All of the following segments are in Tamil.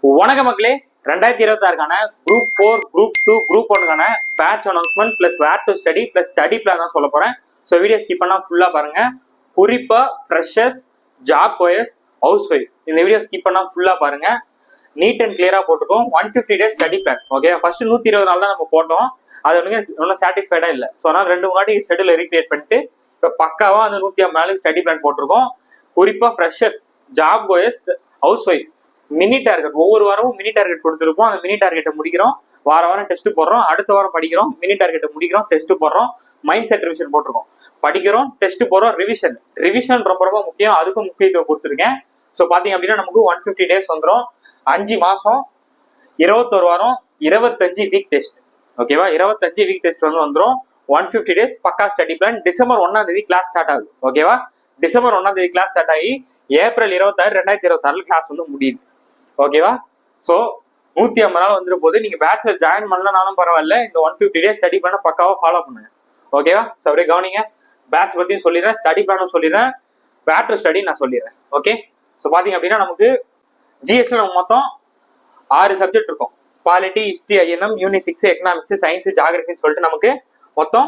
வணக்க மக்களே, 2026க்கான குரூப் 4, குரூப் 2, குரூப் 1க்கான batch announcement plus where to study plus study plan தான் சொல்ல போறேன். ஸோ வீடியோ ஸ்கிப் பண்ணா ஃபுல்லா பாருங்க. குறிப்பா freshers, job chores, house wife இந்த வீடியோ ஸ்கிப் பண்ணா ஃபுல்லா பாருங்க. நீட் அண்ட் கிளியரா போட்டுக்கோம். 150 days study plan. Okay, first 120 நாள் தான் நம்ம போட்டோம். அது ஒன்றும் சாட்டிஸ்ஃபைடா இல்லை. ஸோ அதனால 2 முன்னாடி ஷெட்யூல் ரீக்ரியேட் பண்ணிட்டு இப்போ பக்காவா அந்த 150 நாளுக்கு ஸ்டடி பிளான் போட்டிருக்கோம். குறிப்பா freshers, job chores, house wife mini target ஒவ்வொரு வாரமும் மினி டார்கெட் கொடுத்துருப்போம். அந்த மினி டார்கெட்டை முடிக்கிறோம். வாரம் டெஸ்ட் போடுறோம். அடுத்த வாரம் படிக்கிறோம். மினி டார்கெட்டை முடிக்கிறோம். டெஸ்ட் போடுறோம். மைண்ட் செட் ரிவிஷன் போட்டிருக்கோம். படிக்கிறோம், டெஸ்ட் போடுறோம். ரிவிஷன் ரொம்ப ரொம்ப முக்கியம். அதுக்கும் முக்கியத்துவம் கொடுத்துருக்கேன். ஸோ பாத்தீங்க அப்படின்னா நமக்கு 150 டேஸ் வந்துடும். 5 மாசம், 21 வாரம், 25 வீக் டெஸ்ட். ஓகேவா, 25 வீக் டெஸ்ட் வந்துடும். 150 டேஸ் பக்கா ஸ்டடி பிளான். டிசம்பர் 1ஆம் தேதி கிளாஸ் ஸ்டார்ட் ஆகுது. ஓகேவா, டிசம்பர் 1ஆம் தேதி கிளாஸ் ஸ்டார்ட் ஆகி ஏப்ரல் 26, 2026 கிளாஸ் முடியுது. ஓகேவா, ஸோ 150 நாள் வந்துடும் போது நீங்க பேட்ச்ல ஜாயின் பண்ணலனாலும் பரவாயில்ல, இந்த 150 டேஸ் ஸ்டடி பிளான பக்காவா ஃபாலோ பண்ணுங்க. ஓகேவா, ஸோ அப்படியே கவனிங்க. பேட்ச் பத்தியும் சொல்லிடுறேன், ஸ்டடி பிளானும் சொல்லிடுறேன், வேர் டு ஸ்டடி நான் சொல்லிடுறேன். ஓகே, ஸோ பாத்தீங்க அப்படின்னா நமக்கு ஜிஎஸ்ல நம்ம மொத்தம் 6 சப்ஜெக்ட் இருக்கும். Polity, history, INM, unit 6, economics, science, ஜாகிரபின்னு சொல்லிட்டு நமக்கு மொத்தம்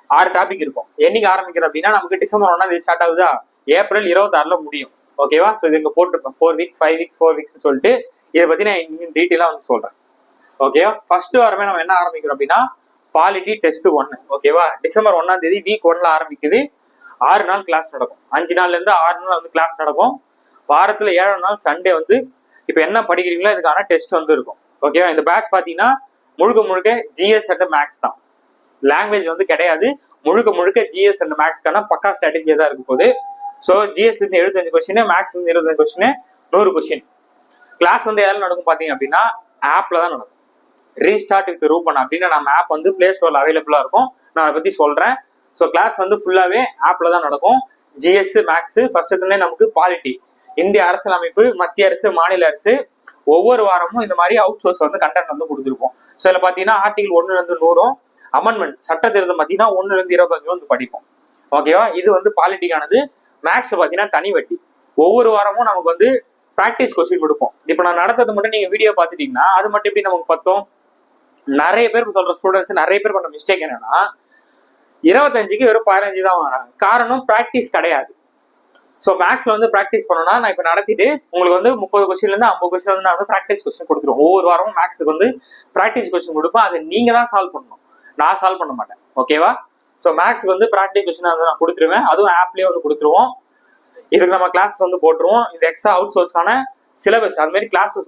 6 டாபிக் இருக்கும். என்னைக்கு ஆரம்பிக்கிறது அப்படின்னா நமக்கு டிசம்பர் 1ஆம் தேதி ஸ்டார்ட் ஆகுதா, ஏப்ரல் 26ல முடியும். ஓகேவா, ஸோ இது இங்க போட்டிருக்கேன் 4 வீக்ஸ், 5 வீக்ஸ், 4 வீக்ஸ் சொல்லிட்டு இதை பத்தி நான் இன்னும் டீட்டெயிலா சொல்றேன். ஓகேவா, ஃபர்ஸ்ட் வாரமே நம்ம என்ன ஆரம்பிக்கிறோம் அப்படின்னா பாலிட்டி டெஸ்ட் 1. ஓகேவா, டிசம்பர் 1ஆம் தேதி வீக் 1ல ஆரம்பிக்குது. 6 நாள் கிளாஸ் நடக்கும். 5 நாள்ல இருந்து 6 நாள் கிளாஸ் நடக்கும். வாரத்துல 7 நாள் சண்டே இப்ப என்ன படிக்கிறீங்களோ இதுக்கான டெஸ்ட் இருக்கும். ஓகேவா, இந்த பேட்ச் பாத்தீங்கன்னா முழுக்க ஜிஎஸ் அண்ட் மேக்ஸ் தான். லாங்குவேஜ் கிடையாது. முழுக்க ஜிஎஸ் அண்ட் மேக்ஸ்க்கான பக்கா ஸ்ட்ராட்டஜியா தான் இருக்கும் போது. ஸோ ஜிஎஸ்ல இருந்து 75 கொஸ்டின், மேக்ஸ்ல இருந்து 25 கொஸ்டின், 100 கொஸ்டின். கிளாஸ் யாரும் நடக்கும் பாத்தீங்க அப்படின்னா ஆப்ல தான் நடக்கும். ரீஸ்டார்ட் வித் ரூபன் அப்படின்னு நம்ம ஆப் பிளே ஸ்டோர்ல அவைலபிளா இருக்கும். நான் அதை பத்தி சொல்றேன். ஸோ கிளாஸ் ஃபுல்லாவே ஆப்ல தான் நடக்கும். ஜிஎஸ், மேக்ஸ், ஃபர்ஸ்ட் நமக்கு பாலிட்டி, இந்திய அரசியலமைப்பு, மத்திய அரசு, மாநில அரசு, ஒவ்வொரு வாரமும் இந்த மாதிரி அவுட் சோர்ஸ் கண்டென்ட் கொடுத்துருப்போம். ஸோ இதுல பாத்தீங்கன்னா ஆர்டிகல் 1ல இருந்து 100, அமெண்ட்மெண்ட் சட்ட திருத்தம் பாத்தீங்கன்னா 1ல இருந்து 25 படிப்போம். ஓகேவா, இது பாலிட்டிக்கானது. மேக்ஸ் பாத்தீங்கன்னா தனி வட்டி. ஒவ்வொரு வாரமும் நமக்கு பிராக்டிஸ் கொஸ்டின் கொடுப்போம். இப்ப நான் நடத்தது மட்டும் நீங்க வீடியோ பாத்துட்டீங்கன்னா அது மட்டும் எப்படி நமக்கு பத்தும்? நிறைய பேர் சொல்ற ஸ்டூடெண்ட்ஸ் நிறைய பேர் பண்ண மிஸ்டேக் என்னன்னா 25க்கு வெறும் 15 தான் வராங்க. காரணம் பிராக்டிஸ் கிடையாது. ஸோ மேக்ஸ்ல பிராக்டிஸ் பண்ணணும்னா நான் இப்ப நடத்திட்டு உங்களுக்கு 30 கொஸ்டின்ல இருந்து 50 கொஸ்டின் நான் பிராக்டிஸ் கொஸ்டின் கொடுத்துருவோம். ஒவ்வொரு வாரமும் மேக்ஸுக்கு பிராக்டிஸ் கொஸ்டின் கொடுப்பேன். அதை நீங்க தான் சால்வ் பண்ணணும், நான் சால்வ் பண்ண மாட்டேன். ஓகேவா, ஸோ மேக்ஸுக்கு பிராக்டிஸ் கொஸ்டின் நான் கொடுத்துருவேன். அதுவும் ஆப்லயே கொடுத்துருவோம். இதுக்கு நம்ம கிளாஸஸ் போட்டுருவோம். இந்த எக்ஸ்ட்ரா அவுட் சோர்ஸ்க்கான சிலபஸ் அது மாதிரி கிளாஸஸ்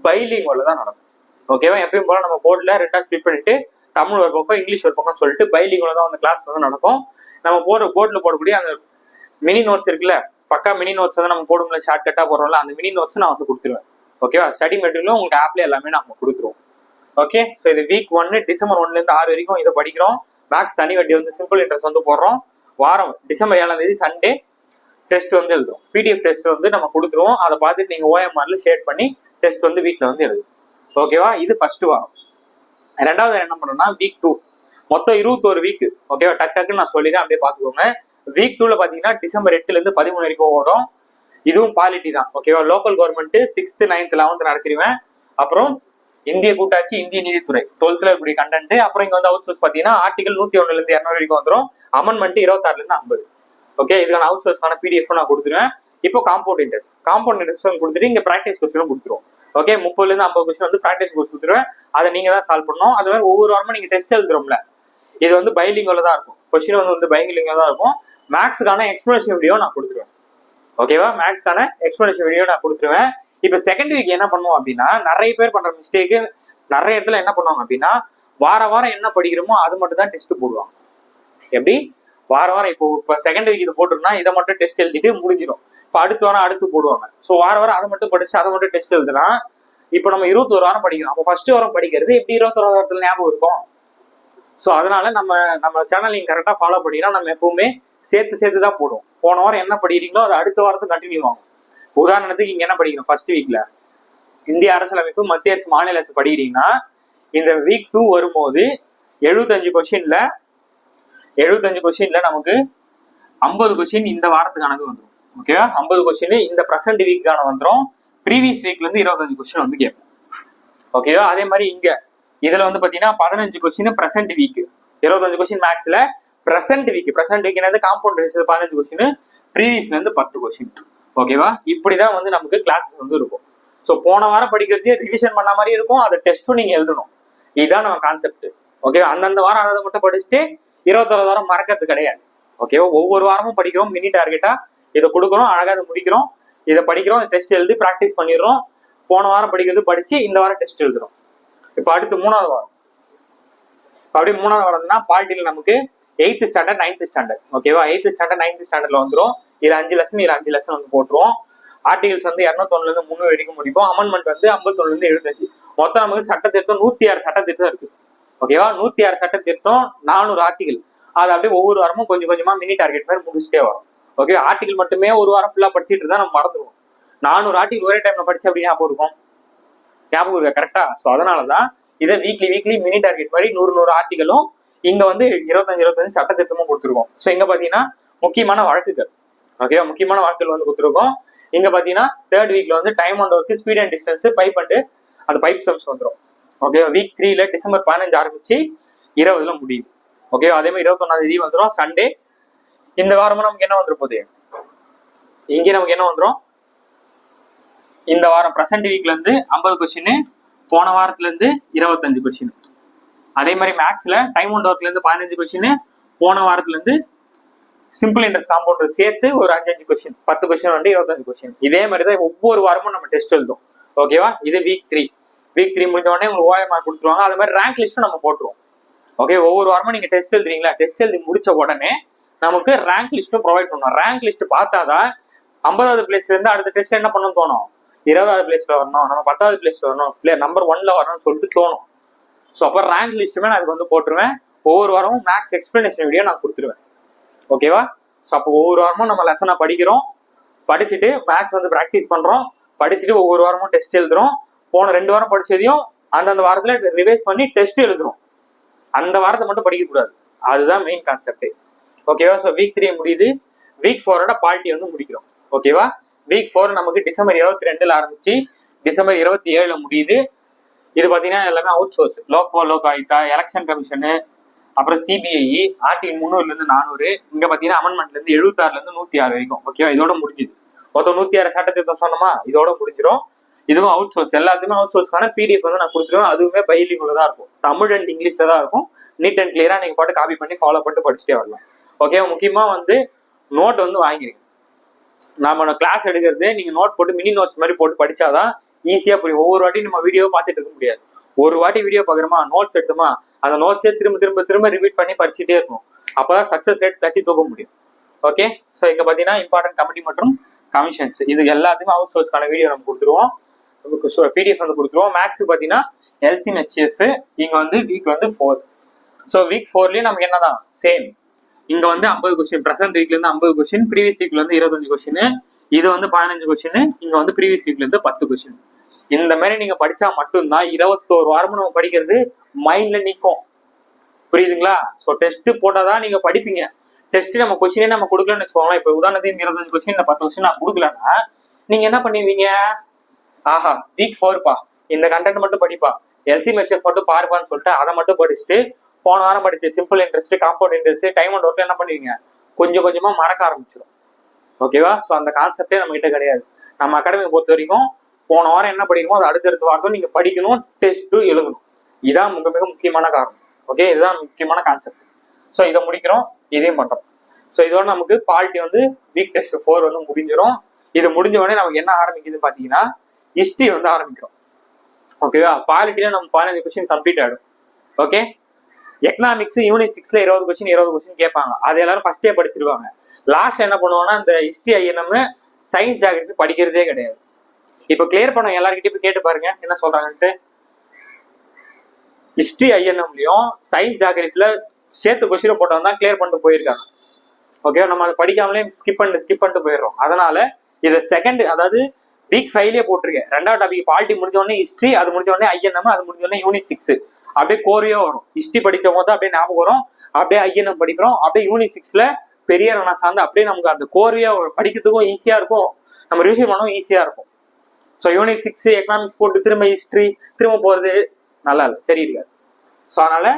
பைலிங்குவல்ல தான் நடக்கும். ஓகேவா, எப்பயும் போல நம்ம போர்டில் 2ஆ ஸ்பிளிட் பண்ணிட்டு தமிழ் ஒரு பக்கம், இங்கிலீஷ் ஒரு பக்கம் சொல்லிட்டு பைலிங்குவல்ல தான் கிளாஸ் நடக்கும். நம்ம போர்டில் போடக்கூடிய அந்த மினி நோட்ஸ் இருக்குல்ல, பக்கா மினி நோட்ஸ் நம்ம போடும்ல, ஷார்ட் கட்டா போடுறோம்ல, அந்த மினி நோட்ஸ் நான் கொடுத்துருவேன். ஓகேவா, ஸ்டடி மெட்டீரியலும் உங்களுக்கு ஆப்ல எல்லாமே நம்ம கொடுத்துருவோம். ஓகே, ஸோ இது வீக் 1 டிசம்பர் 1ல இருந்து 6 வரைக்கும் இதை படிக்கிறோம். மேக்ஸ் தனி வட்டி சிம்பிள் இன்ட்ரெஸ்ட் போடுறோம். வாரம் டிசம்பர் 7ஆம் தேதி சண்டே டெஸ்ட் எழுதுறோம். பிடிஎஃப் டெஸ்ட் நம்ம கொடுத்துருவோம். அதை பார்த்துட்டு நீங்க ஓஎம்ஆர்ல ஷேர் பண்ணி டெஸ்ட் வீக்ல எழுதும். ஓகேவா, இது ஃபர்ஸ்ட் வாரம். ரெண்டாவது என்ன பண்ணோம்னா வீக் 2 மொத்தம் 21 வீக். ஓகேவா, டக்குன்னு நான் சொல்லிடுறேன், அப்படியே பாத்துக்கோங்க. வீக் 2ல பாத்தீங்கன்னா டிசம்பர் 8ல இருந்து 13 வரைக்கும் ஓடும். இதுவும் பாலிட்டி தான். ஓகேவா, local government 6th, 9th, 11th நடத்திடுவேன். அப்புறம் இந்திய கூட்டாட்சி, இந்திய நீதித்துறை 12th இருக்கக்கூடிய கண்டென்ட். அப்புறம் இங்க அவுட் சோர்ஸ் பாத்தீங்கன்னா ஆர்டிகல் 101ல இருந்து 200 வரைக்கும் வந்துடும். அமெண்ட்மெண்ட் 26ல இருந்து 50. ஓகே, இதுக்கான அவுட் சோர்ஸ்க்கான பிடிஎஃப் நான் கொடுத்துருவேன். இப்போ காம்பவுண்ட் இன்ட்ரெஸ்ட் கொடுத்துட்டு இங்க பிராக்டிஸ் கொஸ்டினும் கொடுத்துருவோம். ஓகே, 30ல இருந்து 50 கொஸ்டின் பிராக்டிஸ் கோர்ஸ் கொடுத்துருவேன். அதை நீங்க தான் சால்வ் பண்ணணும். அது மாதிரி ஒவ்வொரு வாரமும் நீங்க டெஸ்ட் எழுதுறோம்ல, இது பைலிங்குவல்ல தான் இருக்கும். கொஸ்டின் பைலிங்குவல்ல தான் இருக்கும். மேக்ஸ்க்கான எக்ஸ்பிளனேஷன் வீடியோ நான் கொடுத்துருவேன். ஓகேவா, மேக்ஸ்க்கான எக்ஸ்பிளனேஷன் வீடியோ நான் கொடுத்துருவேன். இப்போ செகண்ட் வீக் என்ன பண்ணுவோம் அப்படின்னா, நிறைய பேர் பண்ற மிஸ்டேக், நிறைய இடத்துல என்ன பண்ணுவாங்க அப்படின்னா வாரம் என்ன படிக்கிறோமோ அது மட்டும் தான் டெஸ்ட் போடுவாங்க. எப்படி வாரம் இப்போ செகண்ட் வீக் இது போட்டுருன்னா இதை மட்டும் டெஸ்ட் எழுதிட்டு முடிஞ்சிடும். இப்போ அடுத்த வாரம் அடுத்து போடுவாங்க. ஸோ வாரம் அதை மட்டும் படிச்சு அதை மட்டும் டெஸ்ட் எழுதுனா இப்போ நம்ம 21 வாரம் படிக்கணும். அப்போ ஃபர்ஸ்ட் வாரம் படிக்கிறது எப்படி 21 வாரத்துல ஞாபகம் இருக்கும்? ஸோ அதனால நம்ம சேனல் நீங்க கரெக்டா ஃபாலோ பண்ணினா நம்ம எப்பவுமே சேர்த்து தான் போடுவோம். போன வாரம் என்ன படிக்கிறீங்களோ அது அடுத்த வாரத்துக்கு கண்டினியூ ஆகும். உதாரணத்துக்கு இங்க என்ன படிக்கிறோம், ஃபர்ஸ்ட் வீக்ல இந்திய அரசியலமைப்பு, மத்திய அரசு, மாநில அரசு படிக்கிறீங்கன்னா இந்த வீக் 2 வரும்போது 75 கொஸ்டின்ல நமக்கு 50 கொஸ்டின் இந்த வாரத்துக்கானது வந்துடும். ஓகேவா, 50 கொஸ்டின் இந்த பிரசன்ட் வீக்கான வந்துடும். ப்ரீவியஸ் வீக்ல இருந்து 25 கொஸ்டின் வந்து கேட்போம். ஓகேவா? அதே மாதிரி இங்க இதுல வந்து பாத்தீங்கன்னா 15 கொஸ்டின் பிரசன்ட் வீக், 25 கொஸ்டின் மேக்ஸ்ல பிரசன்ட் வீக். பிரசன்ட் வீக் என்னது? காம்பவுண்ட் ரேஷியோ 15 கொஸ்டின், ப்ரீவியஸ்ல இருந்து 10 கொஸ்டின். ஓகேவா? இப்படிதான் வந்து நமக்கு கிளாஸஸ் வந்து இருக்கும். ஸோ போன வாரம் படிக்கிறதே ரிவிஷன் பண்ண மாதிரி இருக்கும், அதை டெஸ்ட்டும் நீங்க எழுதணும். இதுதான் நம்ம கான்செப்ட். ஓகேவா? அந்தந்த வாரம் அதை மட்டும் படிச்சுட்டு 21 வாரம் மறக்கிறது கிடையாது. ஓகேவா? ஒவ்வொரு வாரமும் படிக்கிறோம், மினி டார்கெட்டா இதை கொடுக்குறோம், அழகா அதை முடிக்கிறோம், இதை படிக்கிறோம், டெஸ்ட் எழுதி ப்ராக்டிஸ் பண்ணிடுறோம். போன வாரம் படிக்கிறது படிச்சு இந்த வாரம் டெஸ்ட் எழுதுறோம். இப்போ அடுத்து 3வது வாரம். அப்படி 3வது வாரம்னா பாலிட்டியில் நமக்கு 8th ஸ்டாண்டர்ட் 9th ஸ்டாண்டர்ட். ஓகேவா? 8th ஸ்டாண்டர்ட் 9th ஸ்டாண்டர்ட்ல வந்துடும். இது 5 லெசன், இது 5 லெசன் வந்து போட்டுருவோம். ஆர்டிகல்ஸ் வந்து 201 இருந்து 300 வரைக்கும் முடிப்போம். அமெண்ட்மெண்ட் வந்து 51 இருந்து 75. மொத்தம் நமக்கு சட்ட திருத்தம் 106 சட்ட திருத்தம் இருக்கு. ஓகேவா? 106 சட்ட திருத்தம், 400 ஆர்டிகல். அது அப்படியே ஒவ்வொரு வாரமும் கொஞ்சம் கொஞ்சமா மினி டார்கெட் மாதிரி முடிச்சுட்டே வரும். ஓகே, ஆர்டிகல் மட்டுமே ஒரு வாரம் ஃபுல்லா படிச்சுட்டு இருந்தா நம்ம மறந்துடுவோம். 400 ஆர்டிகல் ஒரே டைம்ல படிச்சு அப்படி ஞாபகம் இருக்கும், ஞாபகம் இருக்கா? கரெக்டா? ஸோ அதனாலதான் இதை வீக்லி மினி டார்கெட் மாதிரி 100 ஆர்டிகளும் இங்க வந்து 25 சட்ட திருத்தமும் கொடுத்துருக்கோம். ஸோ இங்க பாத்தீங்கன்னா முக்கியமான வழக்குகள். ஓகேவா? முக்கியமான வழக்குகள் வந்து கொடுத்துருக்கோம். இங்க பாத்தீங்கன்னா 3rd வீக்ல வந்து time and work, speed and distance, pipe and அந்த பைப் சம்ஸ் வந்துடும். ஓகே, வீக் 3ல டிசம்பர் 15 ஆரம்பிச்சு 20ல முடியுது. ஓகே, அதே மாதிரி 21ஆம் தேதி வந்துடும் சண்டே. இந்த வாரமும் நமக்கு என்ன வந்துடும் போகுது, இங்கே நமக்கு என்ன வந்துடும், இந்த வாரம் பிரசன்ட் வீக்ல இருந்து 50 கொஸ்டின், போன வாரத்துல இருந்து 25 கொஸ்டின். அதே மாதிரி மேக்ஸ்ல டைம் அண்ட் ஒர்க்ல இருந்து 15 கொஸ்டின், போன வாரத்துல இருந்து சிம்பிள் இன்ட்ரெஸ்ட் காம்பவுண்ட் சேர்த்து ஒரு 5 கொஸ்டின், 10 கொஸ்டின் வந்து 25 கொஸ்டின். இதே மாதிரி தான் ஒவ்வொரு வாரமும் நம்ம டெஸ்ட் எழுதும். ஓகேவா? இது வீக் 3. வீக் 3 முடிஞ்ச உடனே உங்களுக்கு ஓஎம்ஆர் கொடுத்துருவாங்க. அது மாதிரி ரேங்க் லிஸ்ட்டும் நம்ம போட்டுருவோம். ஓகே, ஒவ்வொரு வாரமும் நீங்க டெஸ்ட் எழுதுறீங்களா, டெஸ்ட் எழுதி முடிச்ச உடனே நமக்கு ரேங்க் லிஸ்ட்டும் ப்ரொவைட் பண்ணுவோம். ரேங்க் லிஸ்ட் பார்த்தாதான் 50வது பிளேஸ்ல இருந்து அடுத்த டெஸ்ட் என்ன பண்ணணும் தோணும், 20வது பிளேஸ்ல வரணும், நம்ம 10வது பிளேஸ்ல வரணும், பிளேயர் நம்பர் 1ல வரணும்னு சொல்லிட்டு தோணும். ஸோ அப்போ ரேங்க் லிஸ்ட்டுமே நான் அதுக்கு வந்து போட்டுருவேன். ஒவ்வொரு வாரமும் மேக்ஸ் எக்ஸ்பிளனேஷன் வீடியோ நான் கொடுத்துருவேன். ஓகேவா? ஸோ அப்போ ஒவ்வொரு வாரமும் நம்ம லெசனை படிக்கிறோம், படிச்சுட்டு மேக்ஸ் வந்து ப்ராக்டிஸ் பண்றோம், படிச்சுட்டு ஒவ்வொரு வாரமும் டெஸ்ட் எழுதுறோம். போன 2 வாரம் படிச்சதையும் அந்தந்த வாரத்துல ரிவைஸ் பண்ணி டெஸ்ட் எழுதுறோம். அந்த வாரத்தை மட்டும் படிக்கக்கூடாது, அதுதான் மெயின் கான்செப்ட். ஓகேவா? ஸோ வீக் 3 முடியுது. வீக் 4ஓட பார்ட்டி வந்து முடிக்கிறோம். ஓகேவா? வீக் 4 நமக்கு டிசம்பர் 22ல ஆரம்பிச்சு டிசம்பர் 27ல முடியுது. இது பாத்தீங்கன்னா எல்லாமே out source, Lok Ayukta, election commission, அப்புறம் சிபிஐ, ஆர்டிகல் 300ல இருந்து 400, இங்க பாத்தீங்கன்னா அமெண்ட்மெண்ட்ல இருந்து 76ல இருந்து 106 வரைக்கும். ஓகேவா? இதோட முடிஞ்சுது. மொத்தம் 106 சட்ட திருத்தம் சொன்னோமா, இதோட முடிஞ்சிடும். இதுவும் அவுட் சோர்ஸ், எல்லாத்துக்குமே அவுட் சோர்ஸ்க்கான பிடிஎஃப் வந்து நான் கொடுத்துருவேன். அதுவுமே பைலிங்குள்ள தான் இருக்கும், தமிழ் அண்ட் இங்கிலீஷ்ல தான் இருக்கும். நீட் அண்ட் கிளியரா நீங்க பாட்டு காப்பி பண்ணி ஃபாலோ பண்ணிட்டு படிச்சுட்டே வரலாம். ஓகேவா? முக்கியமா வந்து நோட் வந்து வாங்கிருங்க. நம்ம கிளாஸ் எடுக்கிறது நீங்க நோட் போட்டு மினி நோட்ஸ் மாதிரி போட்டு படிச்சாதான் ஈஸியா புரியும். ஒவ்வொரு வாட்டி நம்ம வீடியோ பார்த்துட்டு இருக்க முடியாது. ஒரு வாட்டி வீடியோ பாக்குறோமா, நோட்ஸ் எடுத்தோமா, அந்த நோட்ஸே திரும்ப ரிப்பீட் பண்ணி படிச்சுட்டே இருக்கும். அப்பதான் சக்சஸ் ரேட் தட்டி தூக்க முடியும். ஓகே, ஸோ இங்க பாத்தீங்கன்னா இம்பார்ட்டன்ட் கமிட்டி மற்றும் கமிஷன்ஸ், இது எல்லாத்தையுமே அவுட் சோர்ஸ்க்கான வீடியோ நம்ம கொடுத்துருவோம், பிடிஎஃப் வந்து கொடுத்துருவோம். மேக்ஸ் பாத்தீங்கன்னா எல்சிஎம் ஹெச்எஃப், இங்க வந்து வீக் வந்து 4. ஸோ வீக் 4லயும் நமக்கு என்னதான் சேம், இங்க வந்து 50 கொஸ்டின், பிரசன்ட் வீக்ல இருந்து 50 கொஸ்டின், ப்ரீவியஸ் வீக்ல இருந்து 25 கொஸ்டின், இது வந்து 15 கொஸ்டின், இங்க வந்து ப்ரீவியஸ் வீக்ல இருந்து 10 கொஸ்டின். இந்த மாதிரி நீங்க படிச்சா மட்டும்தான் 21 வாரமும் நம்ம படிக்கிறது மைண்ட்ல நிற்கும். புரியுதுங்களா? ஸோ டெஸ்ட் போட்டாதான் நீங்க படிப்பீங்க. டெஸ்ட் நம்ம கொஸ்டினே நம்ம கொடுக்கலன்னு வச்சுக்கோங்களேன். இப்போ உதாரணத்துக்கு 25 கொஸ்டின் 10 கொஸ்டின் நான் கொடுக்கலன்னா நீங்க என்ன பண்ணுவீங்க, ஆஹா வீக் 4பா, இந்த கண்டென்ட் மட்டும் படிப்பா, எல்சி மெச்சர் மட்டும் பாருப்பான்னு சொல்லிட்டு அதை மட்டும் படிச்சுட்டு போன வாரம் படிச்சு simple interest, compound interest, time and work என்ன பண்ணுவீங்க, கொஞ்சம் கொஞ்சமா மறக்க ஆரம்பிச்சிடும். ஓகேவா? ஸோ அந்த கான்செப்டே நம்ம கிட்ட கிடையாது. நம்ம அகாடமியை பொறுத்த வரைக்கும் போன வாரம் என்ன படிக்கணுமோ அது அடுத்தடுத்த வாரம் நீங்க படிக்கணும், டெஸ்ட்டும் எழுதணும். இதான் மிக மிக முக்கியமான காரணம். ஓகே, இதுதான் முக்கியமான கான்செப்ட். ஸோ இதை முடிக்கிறோம், இதையும் பண்றோம். ஸோ இதோட நமக்கு பார்ட்டி வந்து வீக் டெஸ்ட் 4 வந்து முடிஞ்சிடும். இது முடிஞ்ச உடனே நமக்கு என்ன ஆரம்பிக்குதுன்னு பாத்தீங்கன்னா ஹிஸ்டரி வந்து ஆரம்பிக்கிறோம். ஓகேவா? பாலிட்டியில நம்ம 15 கொஸ்டின் கம்ப்ளீட் ஆகிடும். ஓகே, எக்கனாமிக்ஸ் யூனிட் 6ல 20 கொஸ்டின் கேட்பாங்க. அது எல்லாரும் ஃபர்ஸ்டே படிச்சிருவாங்க. லாஸ்ட் என்ன பண்ணுவோம்னா இந்த ஹிஸ்டரி ஐஎன்எம், சயின்ஸ் ஜியாகிரபி படிக்கிறதே கிடையாது. இப்போ கிளியர் பண்ண எல்லாருக்கிட்டையும் போய் கேட்டு பாருங்க என்ன சொல்றாங்கன்ட்டு. ஹிஸ்டரி ஐஎன்எம்லயும் சயின்ஸ் ஜியாகிரபில சேர்த்து கொஸ்டின் போட்டவங்க தான் கிளியர் பண்ணிட்டு போயிருக்காங்க. ஓகே, நம்ம அதை படிக்காமலே ஸ்கிப் பண்ணிட்டு போயிடுறோம். அதனால இது செகண்ட், அதாவது வீக் 5லயே போட்டிருக்கேன். 2வது டாபிக் பாலிட்டி முடிஞ்ச உடனே ஹிஸ்டரி, அது முடிஞ்ச உடனே ஐஎன்எம், அது முடிஞ்ச உடனே யூனிட் 6. அப்படியே கோரியா வரும். ஹிஸ்டரி படிச்ச போது அப்படியே ஞாபகம் வரும், அப்படியே ஐஎன்எம் படிக்கிறோம், அப்படியே யூனிட் 6ல பெரிய சார்ந்து அப்படியே நமக்கு அந்த கோரியா படிக்கிறதுக்கும் ஈஸியா இருக்கும், நம்ம ரிவிஷன் பண்ணவும் ஈஸியா இருக்கும். ஸோ யூனிட் 6 எக்கனாமிக்ஸ் போட்டு திரும்ப ஹிஸ்ட்ரி திரும்ப போகிறது நல்லா இல்லை, சரி இருக்காது. ஸோ அதனால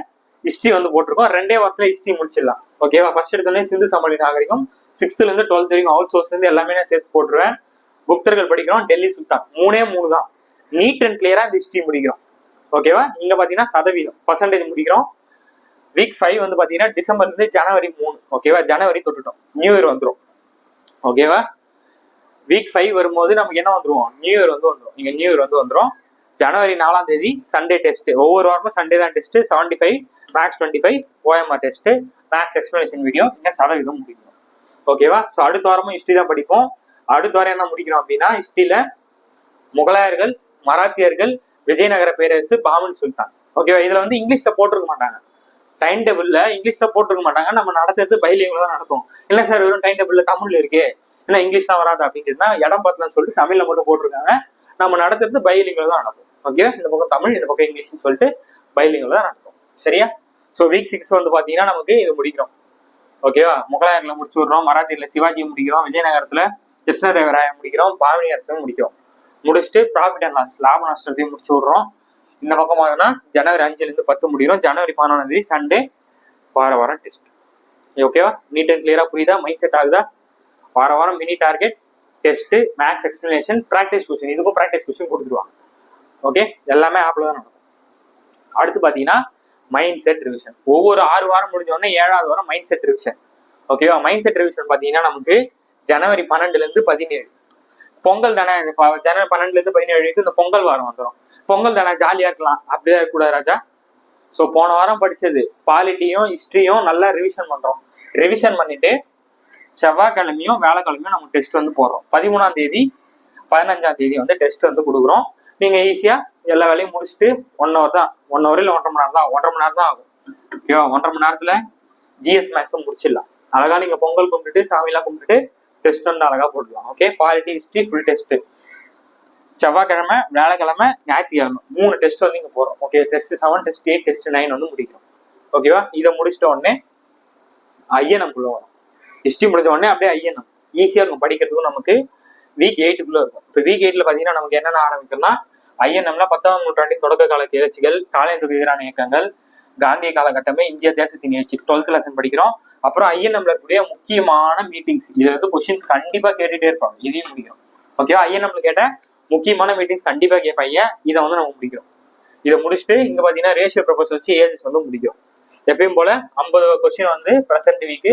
ஹிஸ்ட்ரி வந்து போட்டிருக்கோம். 2 வாரத்தில் ஹிஸ்ட்ரி முடிச்சிடலாம். ஓகேவா? ஃபர்ஸ்ட் எடுத்தோடனே சிந்து சமவெளி நாகரிகம் 6th to 12th வரைக்கும் அவுட் சோர்ஸ்லேருந்து எல்லாமே நான் சேர்த்து போட்டுருவேன். குப்தர்கள் படிக்கிறோம், டெல்லி சுல்தான், 3 தான். நீட் அண்ட் கிளியரா இந்த ஹிஸ்ட்ரி முடிக்கிறோம். ஓகேவா? இங்க பாத்தீங்கன்னா சதவீதம் பர்சன்டேஜ் முடிக்கிறோம். வீக் 5 வந்து பாத்தீங்கன்னா டிசம்பர்ல ஜனவரி 3. ஓகேவா? ஜனவரி தொட்டுட்டோம், நியூ இயர் வந்துடும். ஓகேவா? வீக் 5 வரும்போது நமக்கு என்ன வந்துருவோம், நியூ இயர் வந்து வந்துடும். இங்க நியூ இயர் வந்து வந்துடும். ஜனவரி 4 சண்டே டெஸ்ட். ஒவ்வொரு வாரமும் சண்டே தான் test. 75 max 25 OMR test, max explanation video. இங்க சதவீதம் முடிக்கணும். ஓகேவா? ஸோ அடுத்த வாரமும் ஹிஸ்ட்ரி தான் படிப்போம். அடுத்த வாரம் என்ன முடிக்கிறோம் அப்படின்னா, ஹிஸ்ட்ரியில முகலாயர்கள், மராத்தியர்கள், விஜயநகர பேரரசு, பாமன் சுல்தான். ஓகேவா? இதுல வந்து இங்கிலீஷ்ல போட்டிருக்க மாட்டாங்க. டைம் டேபிள்ல இங்கிலீஷ்ல போட்டிருக்க மாட்டாங்க. நம்ம நடத்துறது பைலிங்குல தான் நடக்கும். இல்லை சார் வெறும் டைம் டேபிள்ல தமிழ்ல இருக்கு, ஏன்னா இங்கிலீஷ் தான் வராது அப்படின்னா இடம் பார்த்தலாம்னு சொல்லிட்டு தமிழ்ல மட்டும் போட்டிருக்காங்க. நம்ம நடத்துறது பைலிங்குல தான் நடக்கும். ஓகே, இந்த பக்கம் தமிழ், இந்த பக்கம் இங்கிலீஷ்னு சொல்லிட்டு பைலிங்குல தான் நடக்கும். சரியா? ஸோ வீக் 6 வந்து பாத்தீங்கன்னா நமக்கு இது முடிக்கிறோம். ஓகேவா? முகலாயர்ல முடிச்சு விடுறோம், மராத்தியில சிவாஜி முடிக்கிறோம், விஜயநகரத்துல கிருஷ்ணதேவராய முடிக்கிறோம், பாவனி அரசு முடிக்கிறோம். முடிச்சுட்டு ப்ராஃபிட் அண்ட் லாஸ், லாப நஷ்டத்தையும் முடிச்சு விடுறோம். இந்த பக்கம் பார்த்தோம்னா ஜனவரி 5 10 முடிகிறோம். ஜனவரி 11 சண்டே வாரம் டெஸ்ட். ஓகேவா? நீட் அண்ட் கிளியரா புரியுதா? மைண்ட் செட் ஆகுதா? வாரம் mini target, test, max explanation, practice question. இதுக்கும் ப்ராக்டிஸ் கொஸ்டின் கொடுத்துருவாங்க. ஓகே, எல்லாமே ஆப்ல தான் நடக்கும். அடுத்து பார்த்தீங்கன்னா மைண்ட் செட் ரிவிஷன். ஒவ்வொரு 6 வாரம் முடிஞ்சோடனே 7வது வாரம் மைண்ட் செட் ரிவிஷன். ஓகேவா? மைண்ட் செட் ரிவிஷன் பார்த்தீங்கன்னா நமக்கு ஜனவரி 12 17. பொங்கல் தானே, ஜனவரி 12 17 இந்த பொங்கல் வாரம் வந்துடும். பொங்கல் தானே, ஜாலியா இருக்கலாம். அப்படியே இருக்கக்கூடாது ராஜா. ஸோ போன வாரம் படிச்சது பாலிட்டியும் ஹிஸ்ட்ரியும் நல்லா ரிவிஷன் பண்றோம். ரிவிஷன் பண்ணிட்டு செவ்வாய்க்கிழமையும் வேலைக்கிழமையும் நம்ம டெஸ்ட் வந்து போடுறோம். 13ஆம் தேதி 15ஆம் தேதி வந்து டெஸ்ட் வந்து கொடுக்குறோம். நீங்க ஈஸியா எல்லா வேலையும் முடிச்சுட்டு 1 hour தான், 1 hour இல்லை 1.5 மணி நேரம் தான், 1.5 மணி நேரம் தான் ஆகும். ஓகேவா? 1.5 மணி நேரத்துல ஜிஎஸ் மேக்ஸும் முடிச்சிடலாம். அழகா நீங்க பொங்கல் கும்பிட்டுட்டு சாமியெல்லாம் கும்பிட்டுட்டு டெஸ்ட் வந்து அழகா போட்டுக்கலாம். Okay, polity history full test. செவ்வாய்க்கிழமை, வியாழக்கிழமை, ஞாயிற்றுக்கிழமை 3 டெஸ்ட் வந்து இங்க போறோம். ஓகே, டெஸ்ட் 7, டெஸ்ட் 8, டெஸ்ட் 9 வந்து முடிக்கிறோம். ஓகேவா? இதை முடிச்சிட்ட உடனே ஐஎன்எம் குள்ள வரும். ஹிஸ்ட்ரி முடிஞ்ச உடனே அப்படியே ஐஎன்எம் ஈஸியா இருக்கும் படிக்கிறதுக்கும். நமக்கு வீக் 8 இருக்கும். இப்போ வீக் 8 பாத்தீங்கன்னா நமக்கு என்னென்ன ஆரம்பிக்கும்னா, ஐஎன்எம்ல 10ஆம் நூற்றாண்டின் தொடக்க கால கிளர்ச்சிகள், காலேந்துக்கு எதிரான இயக்கங்கள், காந்திய காலகட்டமே, இந்திய தேசத்தின் எழுச்சி 12th லெசன் படிக்கிறோம். அப்புறம் ஐஎன்எம்ல இருக்கக்கூடிய முக்கியமான மீட்டிங்ஸ், இது வந்து கொஸ்டின்ஸ் கண்டிப்பா கேட்டுட்டே இருப்பாங்க. இதையும் முடிக்கிறோம். ஓகேவா? ஐஎன்எம்ல கேட்ட முக்கியமான மீட்டிங்ஸ் கண்டிப்பா கேட்பாங்க. இதை வந்து நம்ம முடிக்கிறோம். இதை முடிச்சுட்டு இங்க பாத்தீங்கன்னா ரேஷியோ ப்ரொபோஸ் வச்சு ஏஜஸ் வந்து முடிக்கிறோம். எப்பயும் போல 50 கொஸ்டின் வந்து ப்ரெசென்ட் வீக்,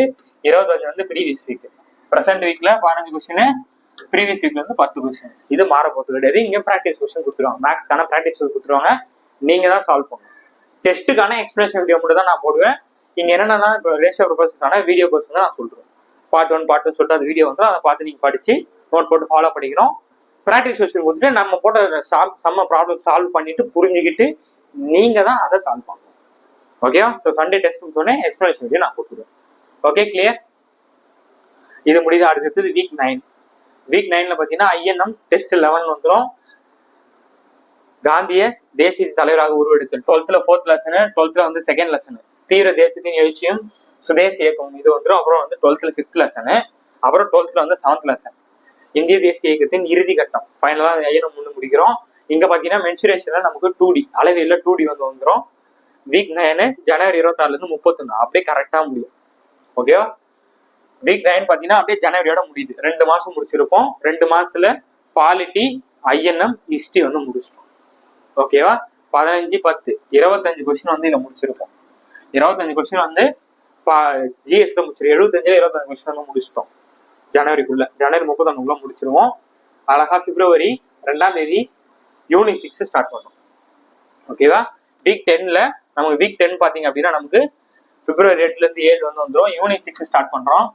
25 வந்து ப்ரீவியஸ் வீக். ப்ரெசென்ட் வீக்ல 15 கொஸ்டின், ப்ரீவியஸ் வீக்ல வந்து 10 கொஸ்டின். இது மாற போகிறது கிடையாது. இங்க ப்ராக்டிஸ் கொஸ்டின் கொடுத்துருவாங்க, மேக்ஸ்க்கான ப்ராக்டிஸ் கொடுத்துருவாங்க. நீங்க தான் சால்வ் பண்ணணும். டெஸ்ட்டுக்கான எக்ஸ்பிளேஷன் வீடியோ மட்டும் தான் நான் போடுவேன். இங்க என்னன்னா இப்போ ரேஷியோ ப்ரொபோஸுக்கான வீடியோ கோர்ஸ் வந்து நான் சொல்றேன். பார்ட் 1 பார்ட் 2 சொல்லிட்டு அந்த வீடியோ வந்து அதை பார்த்து நீங்க படிச்சு நோட் போட்டு ஃபாலோ பண்ணிக்கிறோம். ப்ராக்டிஸ் கொஸ்டின் கொடுத்துட்டு நம்ம போட்ட செம்ம ப்ராப்ளம் சால்வ் பண்ணிட்டு புரிஞ்சுக்கிட்டு நீங்க தான் அதை சால்வ் பண்ணணும். ஓகேவா? ஸோ சண்டே டெஸ்ட் சொன்னே எக்ஸ்பிளேஷன் வீடியோ நான் கொடுத்துருவேன். Okay, clear? இது முடியுது. அடுத்தது வீக் 9. வீக் 9ல பாத்தீங்கன்னா ஐஎன்எம் டெஸ்ட் 11 வந்துடும். காந்திய தேசிய தலைவராக உருவெடுத்தல் 12th 4th லெசன், 12th வந்து 2nd லெசன் தீவிர தேசத்தின் எழுச்சியும் சுதேச இயக்கம் இது வந்துடும். அப்புறம் வந்து 12th 5th லெசன், அப்புறம் 12th வந்து 7th லெசன் இந்திய தேசிய இயக்கத்தின் இறுதி கட்டம். ஃபைனலா ஐஎன்எம் முன்னு முடிக்கிறோம். இங்க பாத்தீங்கன்னா மென்சுரேஷன்ல நமக்கு 2D அளவியல்ல 2D வந்து வந்துடும். வீக் 9 ஜனவரி 26 31 அப்படியே கரெக்டா முடியும். ஓகேவா? வீக் 9 பாத்தீங்கன்னா அப்படியே ஜனவரியோட முடியுது. 2 மாசம் முடிச்சிருப்போம். 2 மாசத்துல பாலிட்டி, ஐஎன்எம், ஹிஸ்டரி வந்து முடிச்சிட்டோம். ஓகேவா? 15 10 25 கொஸ்டின் வந்து இதை முடிச்சிருப்போம். 25 கொஸ்டின் வந்து ஜிஎஸ்ல முடிச்சிருக்கோம். 75 25 கொஸ்டின் வந்து முடிச்சிட்டோம் ஜனவரிக்குள்ள. ஜனவரி 31 முடிச்சிருவோம். அழகா பிப்ரவரி 2ஆம் தேதி யூனிட் 6 ஸ்டார்ட் பண்ணோம். ஓகேவா? வீக் 10ல நமக்கு வீக் 10 பாத்தீங்க அப்படின்னா நமக்கு பிப்ரவரி 8 7 வந்து வந்துடும். யூனிட் 6 ஸ்டார்ட் பண்றோம்.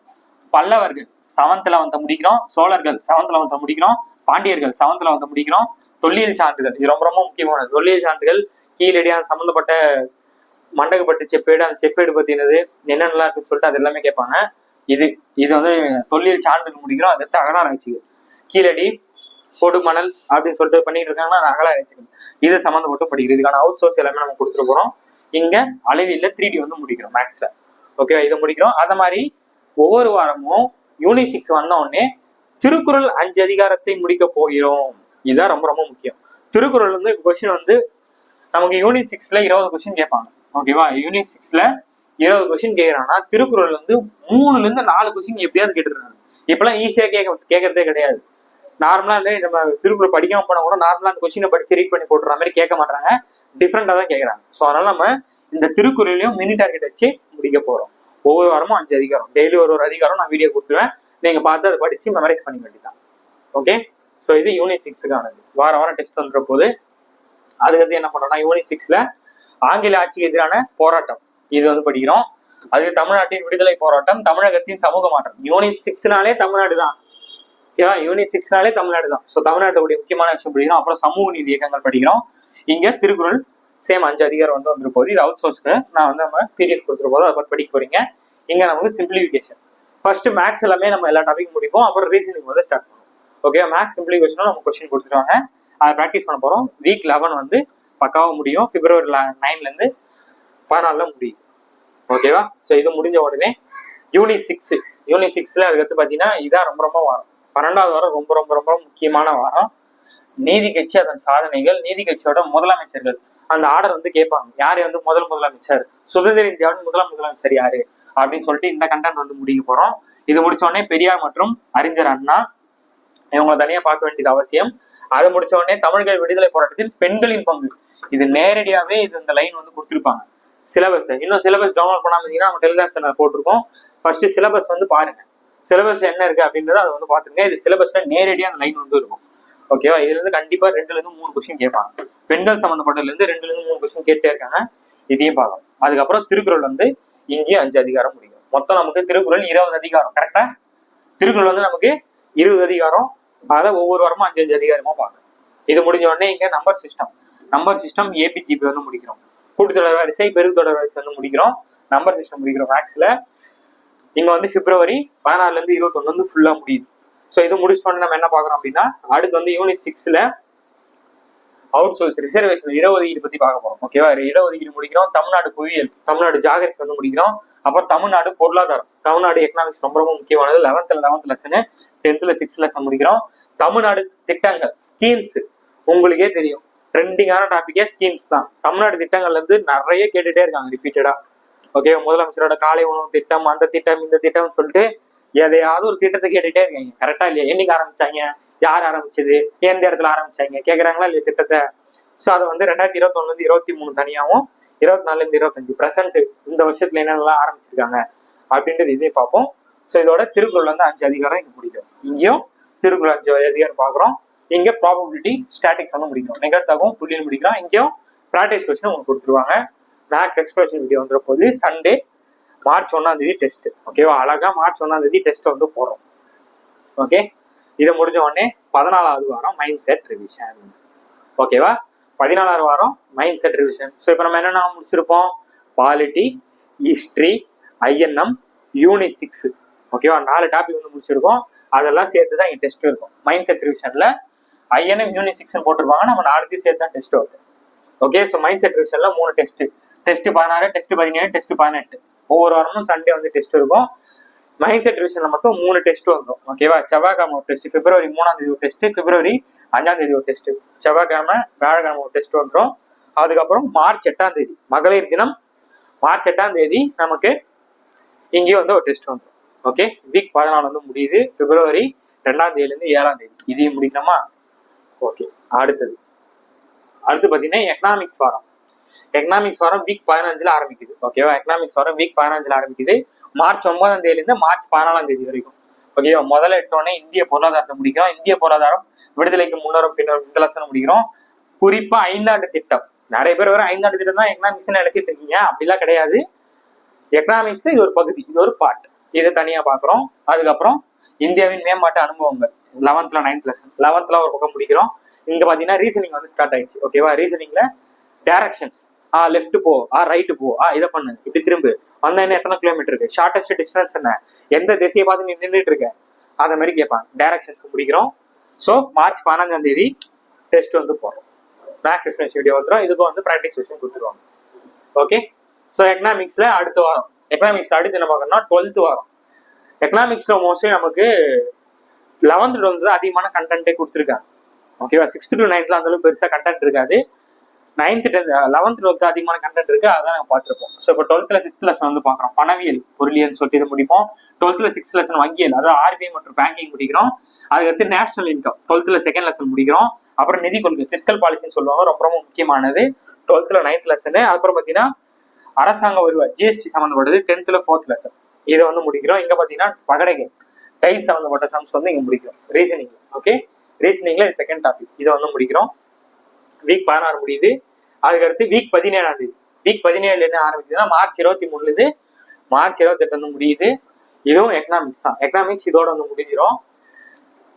பல்லவர்கள் 7th 11 முடிக்கிறோம். சோழர்கள் 7th 11 முடிக்கிறோம். பாண்டியர்கள் 7th 11 முடிக்கிறோம். தொல்லியல் சான்றுகள், இது ரொம்ப ரொம்ப முக்கியமானது. தொல்லியல் சான்றுகள் கீழடியான் சம்பந்தப்பட்ட மண்டகப்பட்டு செப்பேடு, அந்த செப்பேடு பத்தினது என்னென்னலாம் இருக்குன்னு சொல்லிட்டு அது எல்லாமே கேட்பாங்க. இது வந்து தொல்லியல் சான்றுகள் முடிக்கிறோம். அடுத்து அகழாராய்ச்சிகள், கீழடி, கொடுமணல் அப்படின்னு சொல்லிட்டு பண்ணிட்டு இருக்காங்கன்னா அது அகழாராய்ச்சிகள், இது சம்மந்தப்பட்டு படிக்கிறது. இதுக்கான அவுட் சோர்ஸ் எல்லாமே நம்ம கொடுத்துட்டு போறோம். இங்க அளவியல்ல 3D வந்து முடிக்கிறோம் மேக்ஸ்ல. ஓகே, இதை முடிக்கிறோம். அத மாதிரி ஒவ்வொரு வாரமும் யூனிட் 6 வந்த உடனே திருக்குறள் 5 அதிகாரத்தை முடிக்க போகிறோம். இதுதான் ரொம்ப ரொம்ப முக்கியம். திருக்குறள் வந்து கொஸ்டின் வந்து நமக்கு யூனிட் 6ல 20 கொஸ்டின் கேட்பாங்க. ஓகேவா, யூனிட் 6ல 20 கொஸ்டின் கேட்கறாங்கன்னா திருக்குறள் வந்து 3ல இருந்து 4 கொஸ்டின் எப்படியாவது கேட்டுருக்காங்க. இப்பெல்லாம் ஈஸியா கேட்கறதே கிடையாது. நார்மலா வந்து நம்ம திருக்குறள் படிக்காம போனா கூட நார்மலா அந்த கொஸ்டினை படிச்சு ரீட் பண்ணி போட்டுற மாதிரி கேட்க மாட்டாங்க, டிஃப்ரெண்டா தான் கேட்கறாங்க. ஸோ அதனால நம்ம இந்த திருக்குறளையும் மினி டார்கெட் வச்சு முடிக்க போறோம். ஒவ்வொரு வாரமும் 5 அதிகாரம், டெய்லி ஒரு அதிகாரம் நான் வீடியோ கொடுத்துருவேன். நீங்க பார்த்து அதை படிச்சு மெமரைஸ் பண்ணி வேண்டியதான். ஓகே, ஸோ இது யூனிட் 6க்கானது. வாரம் டெஸ்ட் வந்துற போது அதுக்கு என்ன பண்றோம்னா யூனிட் 6ல ஆங்கில ஆட்சிக்கு எதிரான போராட்டம் இது வந்து படிக்கிறோம். அது தமிழ்நாட்டின் விடுதலை போராட்டம், தமிழகத்தின் சமூக மாற்றம். யூனிட் 6னாலே தமிழ்நாடு தான். ஓகேவா, யூனிட் 6னாலே தமிழ்நாடு தான். ஸோ தமிழ்நாட்டுடைய முக்கியமான விஷயம் படிக்கிறோம். அப்புறம் சமூக நீதி இயக்கங்கள் படிக்கிறோம். இங்க திருக்குறள் சேம் 5 அதிகாரம் வந்து வந்துரு போது. இது அவுட் சோர்ஸ்க்கு நான் வந்து நம்ம பீரியட் கொடுத்துரு போது அதை படிக்க போறீங்க. இங்க நமக்கு சிம்பிளிஃபிகேஷன் ஃபர்ஸ்ட் மேக்ஸ் எல்லாமே நம்ம எல்லா டாபிக் முடிப்போம். அப்புறம் ரீசனிங் வந்து ஸ்டார்ட் பண்ணுவோம். ஓகே, மேக்ஸ் சிம்பிளிஃபிகேஷனும் நம்ம கொஸ்டின் கொடுத்துருவாங்க, அதை ப்ராக்டிஸ் பண்ண போறோம். வீக் 11 வந்து பக்காவா முடியும். பிப்ரவரி 9ல இருந்து 14 முடியும். ஓகேவா, ஸோ இது முடிஞ்ச உடனே யூனிட் 6ல அதுக்கடுத்து பார்த்தீங்கன்னா இதான் ரொம்ப ரொம்ப வாரம். 12வது வாரம் ரொம்ப ரொம்ப ரொம்ப முக்கியமான வாரம். நீதி கட்சி அதன் சாதனைகள், நீதி கட்சியோட முதலமைச்சர்கள் அந்த ஆர்டர் வந்து கேட்பாங்க. யாரு வந்து முதலமைச்சர், சுதந்திர இந்தியாவின் முதலமைச்சர் யாரு அப்படின்னு சொல்லிட்டு இந்த கண்டென்ட் வந்து முடிக்க போறோம். இது முடிச்ச உடனே பெரியார் மற்றும் அறிஞர் அண்ணா இவங்களை தனியா பார்க்க வேண்டியது அவசியம். அதை முடிச்ச உடனே தமிழர்கள் விடுதலை போராட்டத்தில் பெண்களின் பங்கு, இது நேரடியாவே இது இந்த லைன் வந்து கொடுத்துருப்பாங்க. சிலபஸ் இன்னும் சிலபஸ் டவுன்லோட் பண்ணாம இருந்தீங்கன்னா நம்ம டெலிகிராம் சேனல் போட்டிருக்கோம். ஃபர்ஸ்ட் சிலபஸ் வந்து பாருங்க, சிலபஸ் என்ன இருக்கு அப்படின்றத அதை வந்து பாத்துருங்க. இது சிலபஸ்ல நேரடியா அந்த லைன் வந்து இருக்கும். ஓகேவா, இதுல இருந்து கண்டிப்பா 2ல இருந்து 3 கொஸ்டின் கேட்பாங்க. பெண்கள் சம்பந்தப்பட்டதுல இருந்து 2ல இருந்து 3 கொஸ்டின் கேட்டே இருக்காங்க. இதையும் பார்க்கலாம். அதுக்கப்புறம் திருக்குறள் வந்து இங்கேயும் 5 அதிகாரம் முடியும். மொத்தம் நமக்கு திருக்குறள் 20 அதிகாரம். கரெக்டா, திருக்குறள் வந்து நமக்கு 20 அதிகாரம். அதை ஒவ்வொரு வாரமும் 5 அதிகாரமா பார்க்கணும். இது முடிஞ்ச உடனே இங்க நம்பர் சிஸ்டம் ஏபிஜிபி வந்து முடிக்கிறோம். கூட்டுத்தொடர் வரிசை, பெருத்தொடர் வரிசை வந்து முடிக்கிறோம். நம்பர் சிஸ்டம் முடிக்கிறோம் மேக்ஸ்ல. இங்க வந்து பிப்ரவரி 14ல இருந்து 21 வந்து ஃபுல்லா முடியுது. ஸோ இது முடிச்சிட்டோன்னு நம்ம என்ன பார்க்குறோம் அப்படின்னா அடுத்து வந்து யூனிட் 6ல அவுட் சோர்ஸ் ரிசர்வேஷன் இடஒதுக்கீடு பத்தி பார்க்க போறோம். ஓகேவா, இடஒதுக்கீடு முடிக்கிறோம். தமிழ்நாடு புவியியல், தமிழ்நாடு ஜாகிரபி வந்து முடிக்கிறோம். அப்புறம் தமிழ்நாடு பொருளாதாரம், தமிழ்நாடு எக்கனாமிக்ஸ் ரொம்ப ரொம்ப முக்கியமானது. 11th lesson, 10th 6th lesson முடிக்கிறோம். தமிழ்நாடு திட்டங்கள், ஸ்கீம்ஸ் உங்களுக்கே தெரியும், ட்ரெண்டிங்கான டாபிக்கே ஸ்கீம்ஸ் தான். தமிழ்நாடு திட்டங்கள்ல இருந்து நிறைய கேட்டுட்டே இருக்காங்க ரிப்பீட்டடா. ஓகே, முதலமைச்சரோட காலை உணவு திட்டம், அந்த திட்டம், இந்த திட்டம் சொல்லிட்டு எதையாவது ஒரு திட்டத்தை கேட்டுட்டே இருக்காங்க. கரெக்டா இல்லையா, என்னைக்கு ஆரம்பிச்சாங்க, யார் ஆரம்பிச்சது, எந்த இடத்துல ஆரம்பிச்சாங்க கேக்குறாங்களா இல்லையா திட்டத்தை. ஸோ அதை வந்து 2021 இருந்து 23 தனியாகவும் 24ல இருந்து 25 பிரசன்ட் இந்த வருஷத்துல என்னென்னலாம் ஆரம்பிச்சிருக்காங்க அப்படின்றது இதையும் பார்ப்போம். ஸோ இதோட திருக்குறள் வந்து 5 அதிகாரம் இங்க முடிக்கும். இங்கேயும் திருக்குறள் 5 அதிகாரம் பார்க்குறோம். இங்க ப்ராபபிலிட்டி ஸ்டாட்டிக்ஸ் வந்து முடிக்கிறோம். நிகழ்த்தகவும் புள்ளியில் முடிக்கிறோம். இங்கேயும் ப்ராக்டிஸ் கொஸ்டின் உங்களுக்கு கொடுத்துருவாங்க. மேக்ஸ் எக்ஸ்பிரஷன் வீடியோ வந்துற போது சண்டே மார்ச் 1ஆம் தேதி டெஸ்ட். ஓகேவா, அழகா மார்ச் 1ஆம் தேதி டெஸ்ட் வந்து போடுறோம். ஓகே, இதை முடிஞ்ச உடனே 14வது வாரம் மைண்ட் செட் ரிவிஷன். ஓகேவா, 14வது வாரம் மைண்ட் செட் ரிவிஷன். ஸோ இப்போ நம்ம என்னென்ன முடிச்சிருப்போம், பாலிட்டி, ஹிஸ்ட்ரி, ஐஎன்எம், யூனிட் 6. ஓகேவா, 4 டாபிக் வந்து முடிச்சிருக்கோம். அதெல்லாம் சேர்த்து தான் இங்கே டெஸ்ட் இருக்கும். மைண்ட் செட் ரிவிஷன்ல ஐஎன்எம் யூனிட் 6 போட்டிருப்பாங்க. நம்ம 4 சேர்த்து தான் டெஸ்ட் வரும். ஓகே, ஸோ மைண்ட் செட் ரிவிஷன்ல 3 டெஸ்ட் 16, டெஸ்ட் 17, டெஸ்ட் 18. ஒவ்வொரு வாரமும் சண்டே வந்து டெஸ்ட் இருக்கும். மைண்ட் செட் ரிவிஷன்ல மட்டும் 3 டெஸ்ட் வந்துடும். ஓகேவா, செவ்வாய்க்கிழமை ஒரு டெஸ்ட், பிப்ரவரி 3ஆம் தேதி ஒரு டெஸ்ட், பிப்ரவரி 5ஆம் தேதி ஒரு டெஸ்ட், செவ்வாய்க்கிழமை வியாழக்கிழமை ஒரு டெஸ்ட் வந்துடும். அதுக்கப்புறம் மார்ச் 8ஆம் தேதி மகளிர் தினம், மார்ச் 8ஆம் தேதி நமக்கு இங்கேயும் வந்து ஒரு டெஸ்ட் வந்துடும். ஓகே, வீக் 14 வந்து முடியுது. பிப்ரவரி 2ஆம் தேதியிலேருந்து 7ஆம் தேதி இதையும் முடிக்கணுமா. ஓகே, அடுத்து பார்த்தீங்கன்னா எக்கனாமிக்ஸ் வாரம் வீக் 15ல ஆரம்பிக்குது. ஓகேவா, எக்கனாமிக்ஸ் வாரம் வீக் 15ல ஆரம்பிக்குது. மார்ச் 9ஆம் தேதியிலிருந்து மார்ச் 14ஆம் தேதி வரைக்கும். ஓகேவா, முதல்ல எடுத்தோடனே இந்திய பொருளாதாரத்தை முடிக்கிறோம். இந்திய பொருளாதாரம் விடுதலைக்கு முன்னரும் பின்னரும் இந்த லெசனை முடிக்கிறோம். குறிப்பா 5ஆண்டு திட்டம். நிறைய பேர் வர 5ஆண்டு திட்டம் தான் எக்கனாமிக்ஸ் நினைச்சிட்டு இருக்கீங்க, அப்படிலாம் கிடையாது. எக்கனாமிக்ஸ் இது ஒரு பகுதி, இது ஒரு பார்ட், இதை தனியா பாக்குறோம். அதுக்கப்புறம் இந்தியாவின் மேம்பாட்டு அனுபவங்கள் 11th 9th லெசன், 11th ஒரு பக்கம் முடிக்கிறோம். இங்க பாத்தீங்கன்னா ரீசனிங் வந்து ஸ்டார்ட் ஆயிடுச்சு. ஓகேவா, ரீசனிங்ல டைரக்ஷன்ஸ், லெஃப்ட் போ, ரைட் போ, இதை பண்ணு, இப்படி திரும்ப வந்தா என்ன, எத்தனை கிலோமீட்டர் இருக்கு, ஷார்டஸ்ட் டிஸ்டன்ஸ் என்ன, எந்த திசையை பார்த்து நீ நின்றுட்டு இருக்க, அந்த மாதிரி கேட்பாங்க. டைரக்ஷன்ஸ் முடிக்கிறோம். ஸோ மார்ச் 15ஆம் தேதி டெஸ்ட் வந்து போடுறோம். மேக்ஸ் எக்ஸ்பிளேஷன் வீடியோ வந்துடும். இதுக்கும் வந்து ப்ராக்டிஸ் கொஸ்டின் கொடுத்துருவாங்க. ஓகே, ஸோ எக்கனாமிக்ஸ்ல அடுத்த வாரம், எக்கனாமிக்ஸ் அடுத்து என்ன பார்க்கணும்னா 12th வாரம். எக்கனாமிக்ஸ்ல மோஸ்ட்லி நமக்கு 11th 12th அதிகமான கண்டென்ட்டே கொடுத்துருக்காங்க. ஓகேவா. 6th to 9th அந்த அளவுக்கு பெருசா கண்டென்ட் இருக்காது. 9th 10th 11th 12th அதிகமான கண்டென்ட் இருக்கு, அதான் நாங்க பார்த்துருப்போம். ஸோ இப்போ 12th 5th லெசன் வந்து பாக்குறோம், பணவியல் பொருளியல் சொல்லிட்டு இது முடிப்போம். 12th 6th லெசன் வங்கியல், அதாவது RBI மற்றும் பேங்கிங் முடிக்கிறோம். அதுக்கடுத்து national income 12th 2nd lesson முடிக்கிறோம். அப்புறம் நிதி கொள்கை பிஸ்கல் பாலிசின்னு சொல்லுவாங்க, ரொம்ப ரொம்ப முக்கியமானது 12th 9th லெசன். அதுக்கப்புறம் பாத்தீங்கன்னா அரசாங்க வருவாய் GST சம்பந்தப்பட்டது 10th 4th லெசன், இதை வந்து முடிக்கிறோம். இங்க பாத்தீங்கன்னா பகடைகள் டைஸ் சம்பந்தப்பட்ட சம்ஸ் வந்து இங்க முடிக்கிறோம். ரீசனிங், ஓகே, ரீசனிங்ல செகண்ட் டாபிக் இதை வந்து முடிக்கிறோம். வீக் 16 முடியுது. அதுக்கடுத்து வீக் 17ஆம் தேதி, வீக் 17 என்ன ஆரம்பிக்குதுன்னா மார்ச் 23 இருந்து மார்ச் 28 வந்து முடியுது. இதுவும் எக்கனாமிக்ஸ் தான். எக்கனாமிக்ஸ் இதோட வந்து முடிஞ்சிடும்.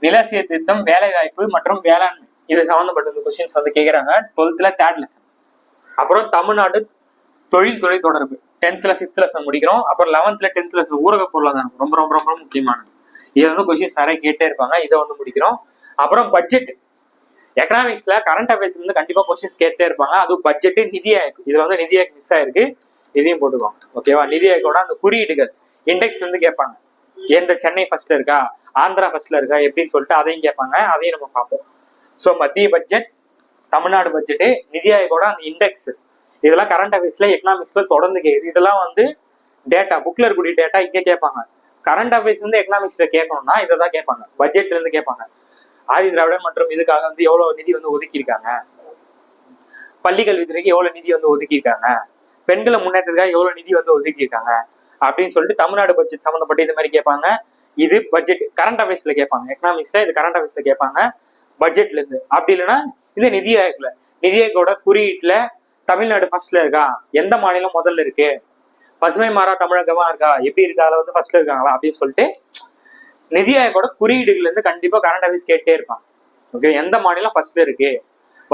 நில சீர்திருத்தம், வேலை வாய்ப்பு மற்றும் வேளாண்மை இது சம்பந்தப்பட்ட கொஸ்டின்ஸ் வந்து கேட்கறாங்க 12th 3rd லெசன். அப்புறம் தமிழ்நாடு தொழில் தொடர்பு 10th 5th லெசன் முடிக்கிறோம். அப்புறம் 11th 10th லெசன் ஊரக பொருளாதாரம், ரொம்ப ரொம்ப ரொம்ப முக்கியமானது. இதை வந்து கொஸ்டின்ஸ் நிறைய கேட்டே இருப்பாங்க, இதை வந்து முடிக்கிறோம். அப்புறம் பட்ஜெட், எக்கனாமிக்ஸ்ல கரண்ட் அஃபேர்ஸ்ல இருந்து கண்டிப்பா கொஸ்டின்ஸ் கேட்டே இருப்பாங்க. அதுவும் பட்ஜெட், நிதி ஆயோக், இதுல வந்து நிதி ஆயோக் மிஸ் ஆயிருக்கு, இதையும் போட்டுக்குவாங்க. ஓகேவா. நிதி ஆயோக்கோட அந்த குறியீடுகள் இண்டெக்ஸ் வந்து கேட்பாங்க, எந்த சென்னை ஃபர்ஸ்ட்ல இருக்கா, ஆந்திரா ஃபர்ஸ்ட்ல இருக்கா எப்படின்னு சொல்லிட்டு அதையும் கேட்பாங்க, அதையும் நம்ம பார்ப்போம். ஸோ மத்திய பட்ஜெட், தமிழ்நாடு பட்ஜெட், நிதி ஆயோக்கோட அந்த இண்டெக்ஸஸ், இதெல்லாம் கரண்ட் அஃபேர்ஸ்ல எக்கனாமிக்ஸ்ல தொடர்ந்து கேக்குது. இதெல்லாம் வந்து டேட்டா, புக்ல இருக்கக்கூடிய டேட்டா இங்கே கேட்பாங்க. கரண்ட் அஃபேர்ஸ் வந்து எக்கனாமிக்ஸ்ல கேட்கணும்னா இதை தான் கேட்பாங்க, பட்ஜெட்ல இருந்து கேட்பாங்க. ஆதி திராவிடர் மற்றும் இதுக்காக வந்து எவ்வளவு நிதி வந்து ஒதுக்கியிருக்காங்க, பள்ளி கல்வித்துறைக்கு எவ்வளவு நிதி வந்து ஒதுக்கியிருக்காங்க, பெண்களை முன்னேற்றத்துக்காக எவ்வளவு நிதி வந்து ஒதுக்கியிருக்காங்க அப்படின்னு சொல்லிட்டு தமிழ்நாடு பட்ஜெட் சம்பந்தப்பட்ட இது மாதிரி கேட்பாங்க. இது பட்ஜெட் கரண்ட் அஃபேர்ஸ்ல கேட்பாங்க, எக்கனாமிக்ஸ்ல இது கரண்ட் அஃபேர்ஸ்ல கேட்பாங்க பட்ஜெட்ல இருந்து. அப்படி இல்லைன்னா இது நிதி ஆயோக்ல, நிதி ஆயோக்கோட குறியீட்டுல தமிழ்நாடு ஃபர்ஸ்ட்ல இருக்கா, எந்த மாநிலம் முதல்ல இருக்கு, பசுமை மாறா தமிழகமா இருக்கா, எப்படி இருக்கா, அதுல வந்து ஃபர்ஸ்ட்ல இருக்காங்களா அப்படின்னு சொல்லிட்டு நிதி ஆயோக்கோட குறியீடுகள்ல இருந்து கண்டிப்பா கரண்ட் அஃபேர்ஸ் கேட்டே இருப்பாங்க. ஓகே, எந்த மாநிலம் ஃபர்ஸ்ட்ல இருக்கு,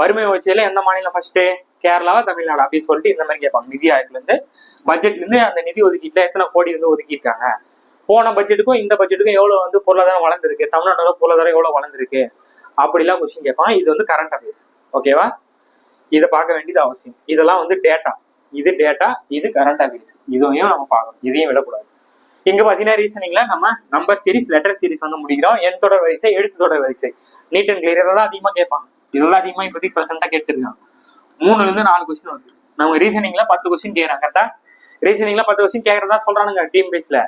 வறுமை வச்சதுல எந்த மாநிலம் ஃபர்ஸ்ட், கேரளாவா தமிழ்நாடு அப்படின்னு சொல்லிட்டு இந்த மாதிரி கேட்பாங்க. நிதி ஆயோக்ல இருந்து பட்ஜெட்ல இருந்து அந்த நிதி ஒதுக்கீட்டுல எத்தனை கோடி வந்து ஒதுக்கியிருக்காங்க, போன பட்ஜெட்டுக்கும் இந்த பட்ஜெட்டுக்கும் எவ்வளவு வந்து பொருளாதாரம் வளர்ந்துருக்கு, தமிழ்நாட்டோட பொருளாதாரம் எவ்வளவு வளர்ந்துருக்கு, அப்படிலாம் கொஸ்டின் கேட்பாங்க. இது வந்து கரண்ட் அஃபேர்ஸ். ஓகேவா, இதை பார்க்க வேண்டியது அவசியம். இதெல்லாம் வந்து டேட்டா, இது டேட்டா, இது கரண்ட் அஃபேர்ஸ், இதையும் நம்ம பார்க்கணும், இதையும் விடக்கூடாது. இங்க பாத்தீங்கன்னா ரீசனிங்ல நம்ம நம்பர் சீரிஸ், லெட்டர் சீரிஸ் வந்து முடிக்கிறோம். எண் தொடர் வரிசை, எழுத்து தொடர் வரிசை, நீட் அண்ட் கிளியர் தான் அதிகமா கேட்பாங்க. இதெல்லாம் அதிகமா இப்போதைக்கு ப்ரெசென்ட்டா கேட்டுருக்காங்க. 3ல இருந்து 4 கொஸ்டின் வருது. நம்ம ரீசனிங்ல 10 கொஸ்டின் கேட்கறாங்க. கரெக்டா, ரீசனிங்ல 10 கொஸ்டின் கேட்கறதா சொல்றானுங்க டீம் பேஸ்ல.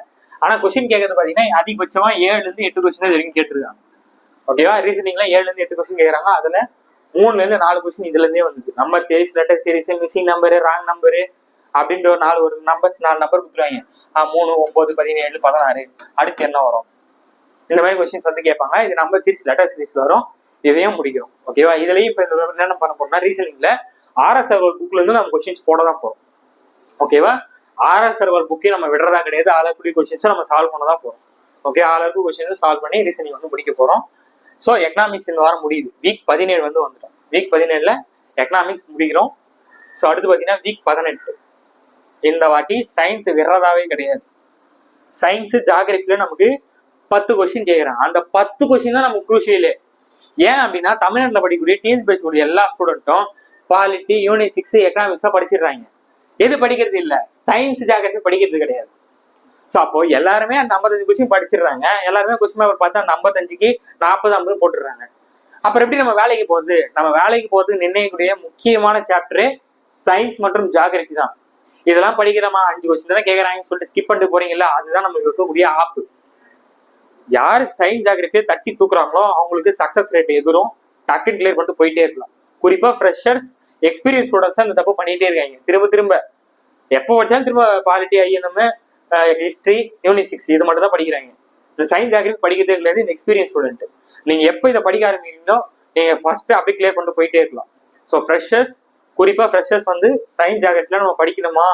ஆனா கொஸ்டின் கேட்கறது பாத்தீங்கன்னா அதிகபட்சமா 7ல இருந்து 8 கொஸ்டின் வரைக்கும் கேட்டுருக்காங்க. ஓகேவா, ரீசனிங்ல 7ல இருந்து 8 கொஸ்டின் கேட்கறாங்க. அதுல 3ல இருந்து 4 கொஸ்டின் இதுல இருந்தே வந்தது. Number series, letter series, missing number, wrong number அப்படின்ற ஒரு 4 நம்பர்ஸ் 4 நம்பர் கொடுத்துருவாங்க. 3, 9, 17, 16 அடுத்து என்ன வரும், இந்த மாதிரி கொஸ்டின்ஸ் வந்து கேட்பாங்க. இது நம்பர் சீரிஸ், லெட்டர் சீரிஸ்ல வரும். இதையும் முடிக்கிறோம். ஓகேவா, இதுலயும் இப்ப என்ன பண்ண போறோம்னா ரீசனிங்ல RS சர்வர் புக்ல இருந்து நம்ம கொஸ்டின்ஸ் போட தான் போறோம். ஓகேவா, RS சர்வர் புக்கே நம்ம விடுறதா கிடையாது. ஆளக்கூடிய கொஸ்டின்ஸை நம்ம சால்வ் பண்ண தான் போறோம். ஓகே, ஆளருக்கு கொஸ்டின்ஸ் சால்வ் பண்ணி ரீசனிங் வந்து முடிக்க போறோம். ஸோ எக்கனாமிக்ஸ் இந்த வாரம் முடியுது. வீக் 17 வந்து வந்துட்டோம். வீக் 17ல எக்கனாமிக்ஸ் முடிக்கிறோம். ஸோ அடுத்து பார்த்தீங்கன்னா வீக் 18 இந்த வாட்டி சயின்ஸ் விடுறதாவே கிடையாது. சயின்ஸ் ஜாகிரபில நமக்கு 10 கொஸ்டின் கேட்குறாங்க. அந்த 10 கொஸ்டின் தான் நமக்கு குரூஷியலே. ஏன் அப்படின்னா தமிழ்நாட்டில் படிக்கக்கூடிய டிஎன் பேசக்கூடிய எல்லா ஸ்டூடெண்ட்டும் பாலிட்டி, யூனிட் 6, எக்கனாமிக்ஸா படிச்சிடுறாங்க. எது படிக்கிறது இல்லை, சயின்ஸ் ஜாகிரபி படிக்கிறது கிடையாது. ஸோ அப்போ எல்லாருமே அந்த 55 கொஸ்டின் படிச்சிடுறாங்க. எல்லாருமே கொஸ்டின் பேப்பர் பார்த்தா அந்த 55க்கு 40, 50 போட்டுடுறாங்க. அப்புறம் எப்படி நம்ம வேலைக்கு போகுது? நம்ம வேலைக்கு போகிறதுக்கு நிர்ணயிக்கக்கூடிய முக்கியமான சாப்டரு சயின்ஸ் மற்றும் ஜாகிரபி தான். இதெல்லாம் படிக்கிறோமா, 5 கொஸ்டின் தான் கேட்கறாங்கன்னு சொல்லிட்டு ஸ்கிப் பண்ணிட்டு போறீங்களா, அதுதான் நம்மளுக்கு இருக்கக்கூடிய ஆப்பு. யாரு சயின்ஸ் ஜாகிரபியை தட்டி தூக்குறாங்களோ அவங்களுக்கு சக்சஸ் ரேட் எதிரும், டக்குன்னு கிளியர் பண்ணிட்டு போயிட்டே இருக்கலாம். குறிப்பா ஃப்ரெஷர்ஸ், எக்ஸ்பீரியன்ஸ் ஸ்டூடெண்ட்ஸ் இந்த தப்பு பண்ணிட்டே இருக்காங்க. திரும்ப திரும்ப எப்போ வச்சாலும் திரும்ப பாலிட்டி, ஐஎன்எம், ஹிஸ்டரி, யூனிட் 6 இது மட்டும் தான் படிக்கிறாங்க. இந்த சயின்ஸ் ஜாகிரபி படிக்கிறதே கிடையாது இந்த எக்ஸ்பீரியன்ஸ் ஸ்டூடெண்ட். நீங்க எப்போ இதை படிக்க ஆரம்பிக்கிறீங்களோ நீங்க ஃபர்ஸ்ட் அப்படியே கிளியர் பண்ணிட்டு போயிட்டே இருக்கலாம். ஸோ ஃப்ரெஷர்ஸ், குறிப்பா ஃப்ரெஷர்ஸ் வந்து சயின்ஸ் ஜாகிரபில நம்ம படிக்கணுமா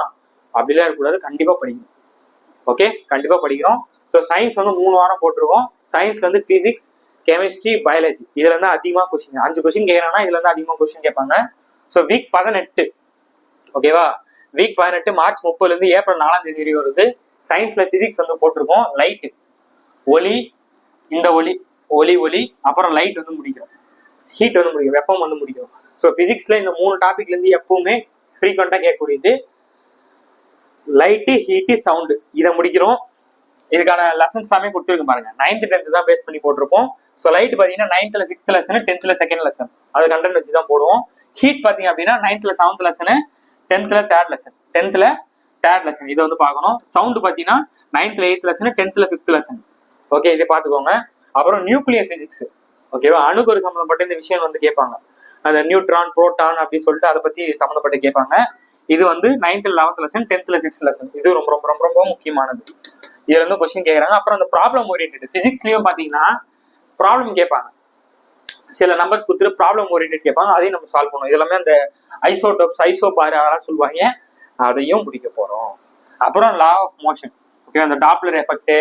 அப்படிலாம் இருக்கக்கூடாது, கண்டிப்பா படிக்கணும். ஓகே, கண்டிப்பா படிக்கிறோம். ஸோ சயின்ஸ் வந்து 3 வாரம் போட்டிருக்கோம். சயின்ஸ்ல வந்து பிசிக்ஸ், கெமிஸ்ட்ரி, பயாலஜி இதுல இருந்து அதிகமா கொஸ்டின், 5 கொஸ்டின் கேட்கறாங்கன்னா இதுல இருந்து அதிகமா கொஸ்டின் கேட்பாங்க. ஸோ வீக் 18 ஓகேவா, வீக் 18 மார்ச் 30ல இருந்து ஏப்ரல் 4ஆம் தேதி வருது. சயின்ஸ்ல பிசிக்ஸ் வந்து போட்டிருக்கோம். லைட், ஒளி, இந்த ஒளி, ஒளி, அப்புறம் லைட் வந்து முடிக்கிறோம். ஹீட் வந்து முடிக்கும், வெப்பம் வந்து முடிக்கிறோம். ஸோ பிசிக்ஸ்ல இந்த 3 டாபிக்ல இருந்து எப்பவுமே ஃப்ரீக்வெண்டா கேட்கக்கூடியது லைட்டு, ஹீட்டு, சவுண்டு, இதை முடிக்கிறோம். இதுக்கான லெசன்ஸ் எல்லாமே கொடுத்துருக்கு பாருங்க. 9th 10th தான் பேஸ் பண்ணி போட்டிருப்போம். ஸோ லைட் பார்த்தீங்கன்னா 9th 6th lesson 10th 2nd lesson அது கண்டென்ட் வச்சு தான் போடுவோம். ஹீட் பார்த்தீங்க அப்படின்னா 9th 7th lesson 10th 3rd lesson 10th 3rd lesson இதை வந்து பார்க்கணும். சவுண்ட் பார்த்தீங்கன்னா 9th 8th lesson 10th 5th lesson. Okay, இதை பார்த்துக்கோங்க. அப்புறம் நியூக்ளியர் பிசிக்ஸ், ஓகேவா, அணுக்கரு சம்மந்தப்பட்ட இந்த விஷயம் வந்து கேட்பாங்க. அந்த நியூட்ரான் புரோட்டான் அப்படின்னு சொல்லிட்டு அதை பத்தி சம்மந்தப்பட்டு கேட்பாங்க. இது வந்து 9th 11th lesson 10th 6th lesson இது ரொம்ப ரொம்ப ரொம்ப ரொம்ப முக்கியமானது. இதுல இருந்து கொஸ்டின் கேட்கறாங்க. அப்புறம் அந்த ப்ராப்ளம் ஓரியன்டட் பிசிக்ஸ்லயும் பாத்தீங்கன்னா ப்ராப்ளம் கேட்பாங்க. சில நம்பர்ஸ் கொடுத்துட்டு ப்ராப்ளம் ஓரியன்டட் கேட்பாங்க, அதையும் நம்ம சால்வ் பண்ணுவோம். இதெல்லாமே அந்த ஐசோடோப்ஸ் ஐசோபார் அதெல்லாம் சொல்லுவாங்க, அதையும் முடிக்க போறோம். அப்புறம் லா ஆஃப் மோஷன், ஓகே, அந்த டாப்லர் எஃபெக்ட்,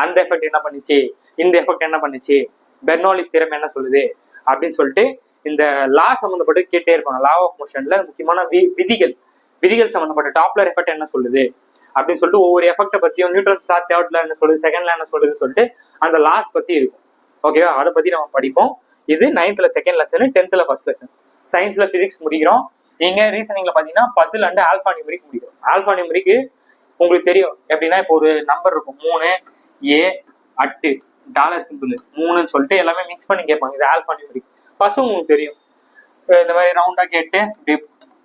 அந்த எஃபெக்ட் என்ன பண்ணுச்சு, இந்த எஃபெக்ட் என்ன பண்ணுச்சு, பெர்னோலிஸ் தியரம் என்ன சொல்லுது அப்படின்னு சொல்லிட்டு இந்த லா சம்மந்தப்பட்டு கேட்டே இருப்பாங்க. லா ஆஃப் மோஷன்ல முக்கியமான விதிகள் சம்மந்தப்பட்ட டாப்லர் எஃபெக்ட் என்ன சொல்லுது அப்படின்னு சொல்லிட்டு ஒவ்வொரு எஃபெக்டை பத்தியும் நியூட்டன் ஸ்டார் தேர்ட்ல என்ன சொல்லுது, செகண்ட்ல என்ன சொல்லுதுன்னு சொல்லிட்டு அந்த லாஸ் பத்தி இருக்கும். ஓகேவா, அதை பத்தி நம்ம படிப்போம். இது 9th 2nd lesson 10th 1st lesson. சயின்ஸ்ல பிசிக்ஸ் முடிக்கிறோம். நீங்க ரீசனிங்ல பாத்தீங்கன்னா பசில் அண்ட் ஆல்பா நியூமரிக் முடிக்கிறோம். ஆல்பா நியூமரிக்கு உங்களுக்கு தெரியும் எப்படின்னா, இப்போ ஒரு நம்பர் இருக்கும் 3 A அட்டு டாலர் சிம்பிள் 3ன்னு சொல்லிட்டு எல்லாமே மிக்ஸ் பண்ணி கேட்பாங்க. இது ஆல்பா நியூமரிக். பசு உங்களுக்கு தெரியும், இந்த மாதிரி ரவுண்டா கேட்டு இப்படி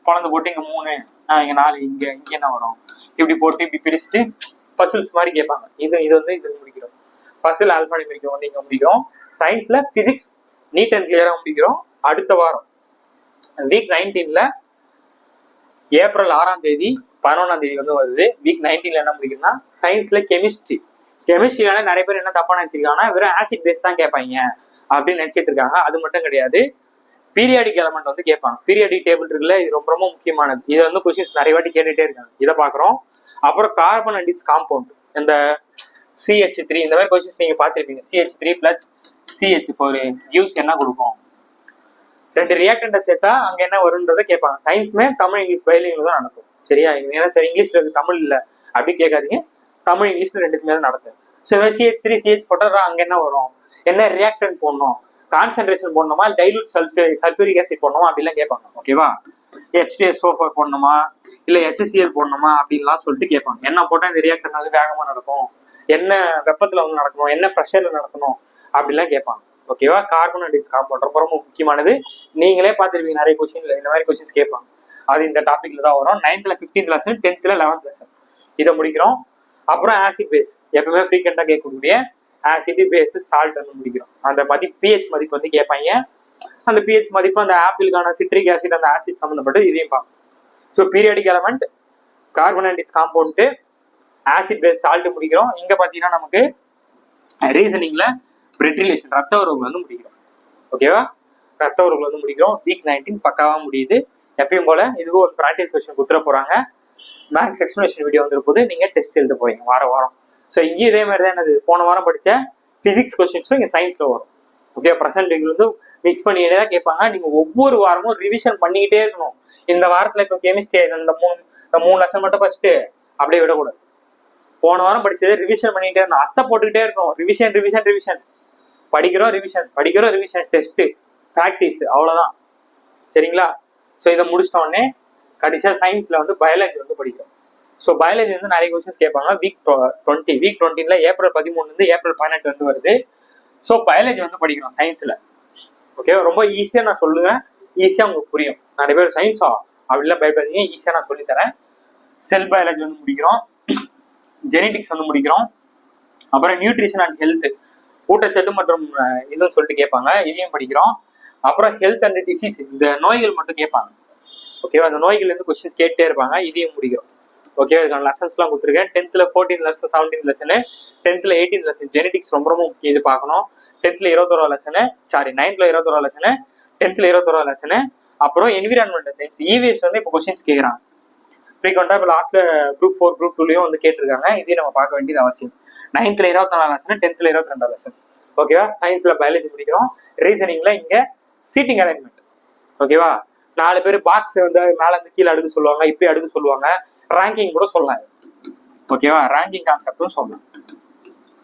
குழந்தை போட்டு இங்க 3 இங்க 4 இங்க என்ன வரும் இப்படி போட்டு இப்படி பிரிச்சுட்டு பசில்ஸ் மாதிரி கேட்பாங்க. இது வந்து இது முடிக்கிறோம். பசில் ஆல்பா நியூமரிக் வந்து இங்க முடிக்கிறோம். சயின்ஸ்ல பிசிக்ஸ் நீட் அண்ட் கிளியரா முடிக்கிறோம். அடுத்த வாரம் வீக் 19ல ஏப்ரல் 6ஆம் தேதி 11ஆம் தேதி வந்து வருது. வீக் 19ல என்ன முடிக்கிறோம்னா சயின்ஸ்ல கெமிஸ்ட்ரியால நிறைய பேர் என்ன தப்பா நினைச்சிருக்காங்கன்னா வெறும் ஆசிட் பேஸ் தான் கேட்பாங்க அப்படின்னு நினைச்சிட்டு இருக்காங்க. அது மட்டும் கிடையாது, பீரியாடிக் எலமெண்ட் வந்து கேட்பாங்க. பீரியாடிக் டேபிள் இருக்குல்ல, இது ரொம்ப ரொம்ப முக்கியமானது. இதை வந்து கொஸ்டின்ஸ் நிறைய வாட்டி கேட்டுட்டே இருக்காங்க, இதை பாக்குறோம். அப்புறம் கார்பன் அண்ட் இட்ஸ் காம்பவுண்ட், இந்த CH3 இந்த மாதிரி கொஸ்டின்ஸ் நீங்க பார்த்திருப்பீங்க. CH3 பிளஸ் CH4 gives என்ன கொடுக்கும், 2 ரியாக்டன்ட்டை சேர்த்தா அங்க என்ன வரும்ன்றதை கேட்பாங்க. சயின்ஸ்மே தமிழ் இங்கிலீஷ் பைலிங்ல தான் நடத்தும், சரியா? ஏன்னா சரி இங்கிலீஷ்ல இருக்கு தமிழ் இல்ல அப்படி கேட்காதீங்க, தமிழ் இங்கிலீஷ்ல ரெண்டுக்குமே தான் நடத்தும். ஸோ CH3 CH போட்டா அங்க என்ன வரும், என்ன ரியாக்டன்ட் போடணும், கான்சென்ட்ரேஷன் போடணுமா, டைலூட் சல்ஃபியூரிக் ஆசிட் போடணுமா அப்படிலாம் கேட்பாங்க. ஓகேவா, H2SO4 போடணுமா இல்ல HCl போடணுமா அப்படின்லாம் சொல்லிட்டு கேட்பாங்க. என்ன போட்டா இந்த ரியாக்டர் வந்து வேகமா நடக்கும், என்ன வெப்பத்துல வந்து நடக்கணும், என்ன ப்ரெஷர்ல நடத்தணும் அப்படிலாம் கேட்பாங்க. ஓகேவா, கார்பன் அண்ட் இட்ஸ் காம்பவுண்ட் ரொம்ப ரொம்ப முக்கியமானது. நீங்களே பார்த்துருப்பீங்க நிறைய கொஸ்டின்ல இந்த மாதிரி கொஸ்டின்ஸ் கேட்பாங்க. அது இந்த டாபிக்ல தான் வரும். 9th 15th lesson 10th 11th lesson இதை முடிக்கிறோம். அப்புறம் ஆசிட் பேஸ் எப்பவுமே ஃப்ரீக்வெண்டா கேட்கக்கூடிய ஆசிட் பேஸ் சால்ட் வந்து முடிக்கிறோம். அந்த மதிப்பு pH மதிப்பு வந்து கேட்பாங்க. அந்த pH மதிப்பு அந்த ஆப்பிளுக்கான சிட்ரிக் ஆசிட் அந்த ஆசிட் சம்மந்தப்பட்டு இதையும் பார்ப்போம். So periodic element, carbon and its compound, acid base salt முடிக்கிறோம். இங்க பாத்தீங்கன்னா நமக்கு ரீசனிங்ல பிளட் ரிலேஷன் ரத்த உறவுகள் வந்து முடிக்கிறோம். ஓகேவா, ரத்த உறவுகள் வந்து முடிக்கிறோம். வீக் 19 பக்காவா முடியுது. எப்பயும் போல இதுவும் ஒரு ப்ராக்டிஸ் கொஸ்டின் கொடுத்துட போறாங்க. மேக்ஸ் எக்ஸ்பிளேஷன் வீடியோ வந்துருப்போது நீங்க டெஸ்ட் எழுத போறீங்க வாரம். ஸோ இங்கே இதே மாதிரி தான் என்னது, போன வாரம் படிச்ச பிசிக்ஸ் கொஸ்டின்ஸும் இங்க சயின்ஸ்ல வரும். ஓகே, ப்ரெசென்ட் வந்து மிக்ஸ் பண்ணிட்டே தான் கேட்பாங்க. நீங்க ஒவ்வொரு வாரமும் ரிவிஷன் பண்ணிக்கிட்டே இருக்கணும். இந்த வாரத்துல இப்போ கெமிஸ்ட்ரி இந்த மூணு லெசன் மட்டும் ஃபர்ஸ்ட் அப்படியே விடக்கூடாது. போன வாரம் படிச்சது ரிவிஷன் பண்ணிக்கிட்டே இருக்கணும், அத்தை போட்டுக்கிட்டே இருக்கணும். ரிவிஷன் படிக்கிறோம், டெஸ்ட் ப்ராக்டிஸ், அவ்வளவுதான். சரிங்களா? ஸோ இதை முடிச்சிட்ட உடனே கடைசியா சயின்ஸ்ல வந்து பயாலஜி வந்து படிக்கிறோம். ஸோ பயாலஜி வந்து நிறைய கொஸ்டின்ஸ் கேட்பாங்க. வீக் 20ல ஏப்ரல் 13 ஏப்ரல் 18 வந்து வருது. ஸோ பயாலஜி வந்து படிக்கிறோம் சயின்ஸ்ல. ஓகே, ரொம்ப ஈஸியா நான் சொல்லுவேன், ஈஸியா உங்களுக்கு புரியும். நிறைய பேர் சயின்ஸா அப்படிலாம் பயப்படாதீங்க, ஈஸியா நான் சொல்லித்தரேன். செல் பயாலஜி வந்து முடிக்கிறோம், ஜெனடிக்ஸ் வந்து முடிக்கிறோம். அப்புறம் நியூட்ரிஷன் அண்ட் ஹெல்த், ஊட்டச்சத்து மற்றும் இதுன்னு சொல்லிட்டு கேட்பாங்க, இதையும் படிக்கிறோம். அப்புறம் ஹெல்த் அண்ட் டிசீஸ், இந்த நோய்கள் மட்டும் கேட்பாங்க. ஓகேவா, அந்த நோய்கள் இருந்து கொஸ்டின்ஸ் கேட்டே இருப்பாங்க, இதையும் முடிக்கிறோம். ஓகே, அதுக்கான லெசன்ஸ்லாம் கொடுத்துருக்கேன். 10th 14th lesson 17th lesson, 10th 18th lesson genetics ரொம்ப ரொம்ப முக்கியம், இது பார்க்கணும். 10th 21 lesson, 9th 21 lesson, 10th 21 lesson. அப்புறம் என்விரான்மெண்டல் சயின்ஸ் இவிஎஸ் வந்து இப்போ கொஸ்டின்ஸ் கேட்குறாங்க ஃப்ரீக்வெண்டா. இப்போ லாஸ்ட்ல குரூப் 4 குரூப் 2லயும் வந்து கேட்டிருக்காங்க. இதையும் நம்ம பார்க்க வேண்டியது அவசியம். 9th 24 lesson, 10th 22 lesson. ஓகேவா, சயின்ஸ்ல பயாலஜி முடிக்கிறோம். ரீசனிங்ல இங்க சீட்டிங் அரேஞ்ச்மெண்ட். ஓகேவா, 4 பேர் பாக்ஸ் வந்து மேல இருந்து கீழே அடுக்க சொல்லுவாங்க, இப்படி அடுக்க சொல்லுவாங்க. ரேங்கிங் கூட சொல்லலாம். ஓகேவா, ரேங்கிங் கான்செப்டும் சொல்லலாம்.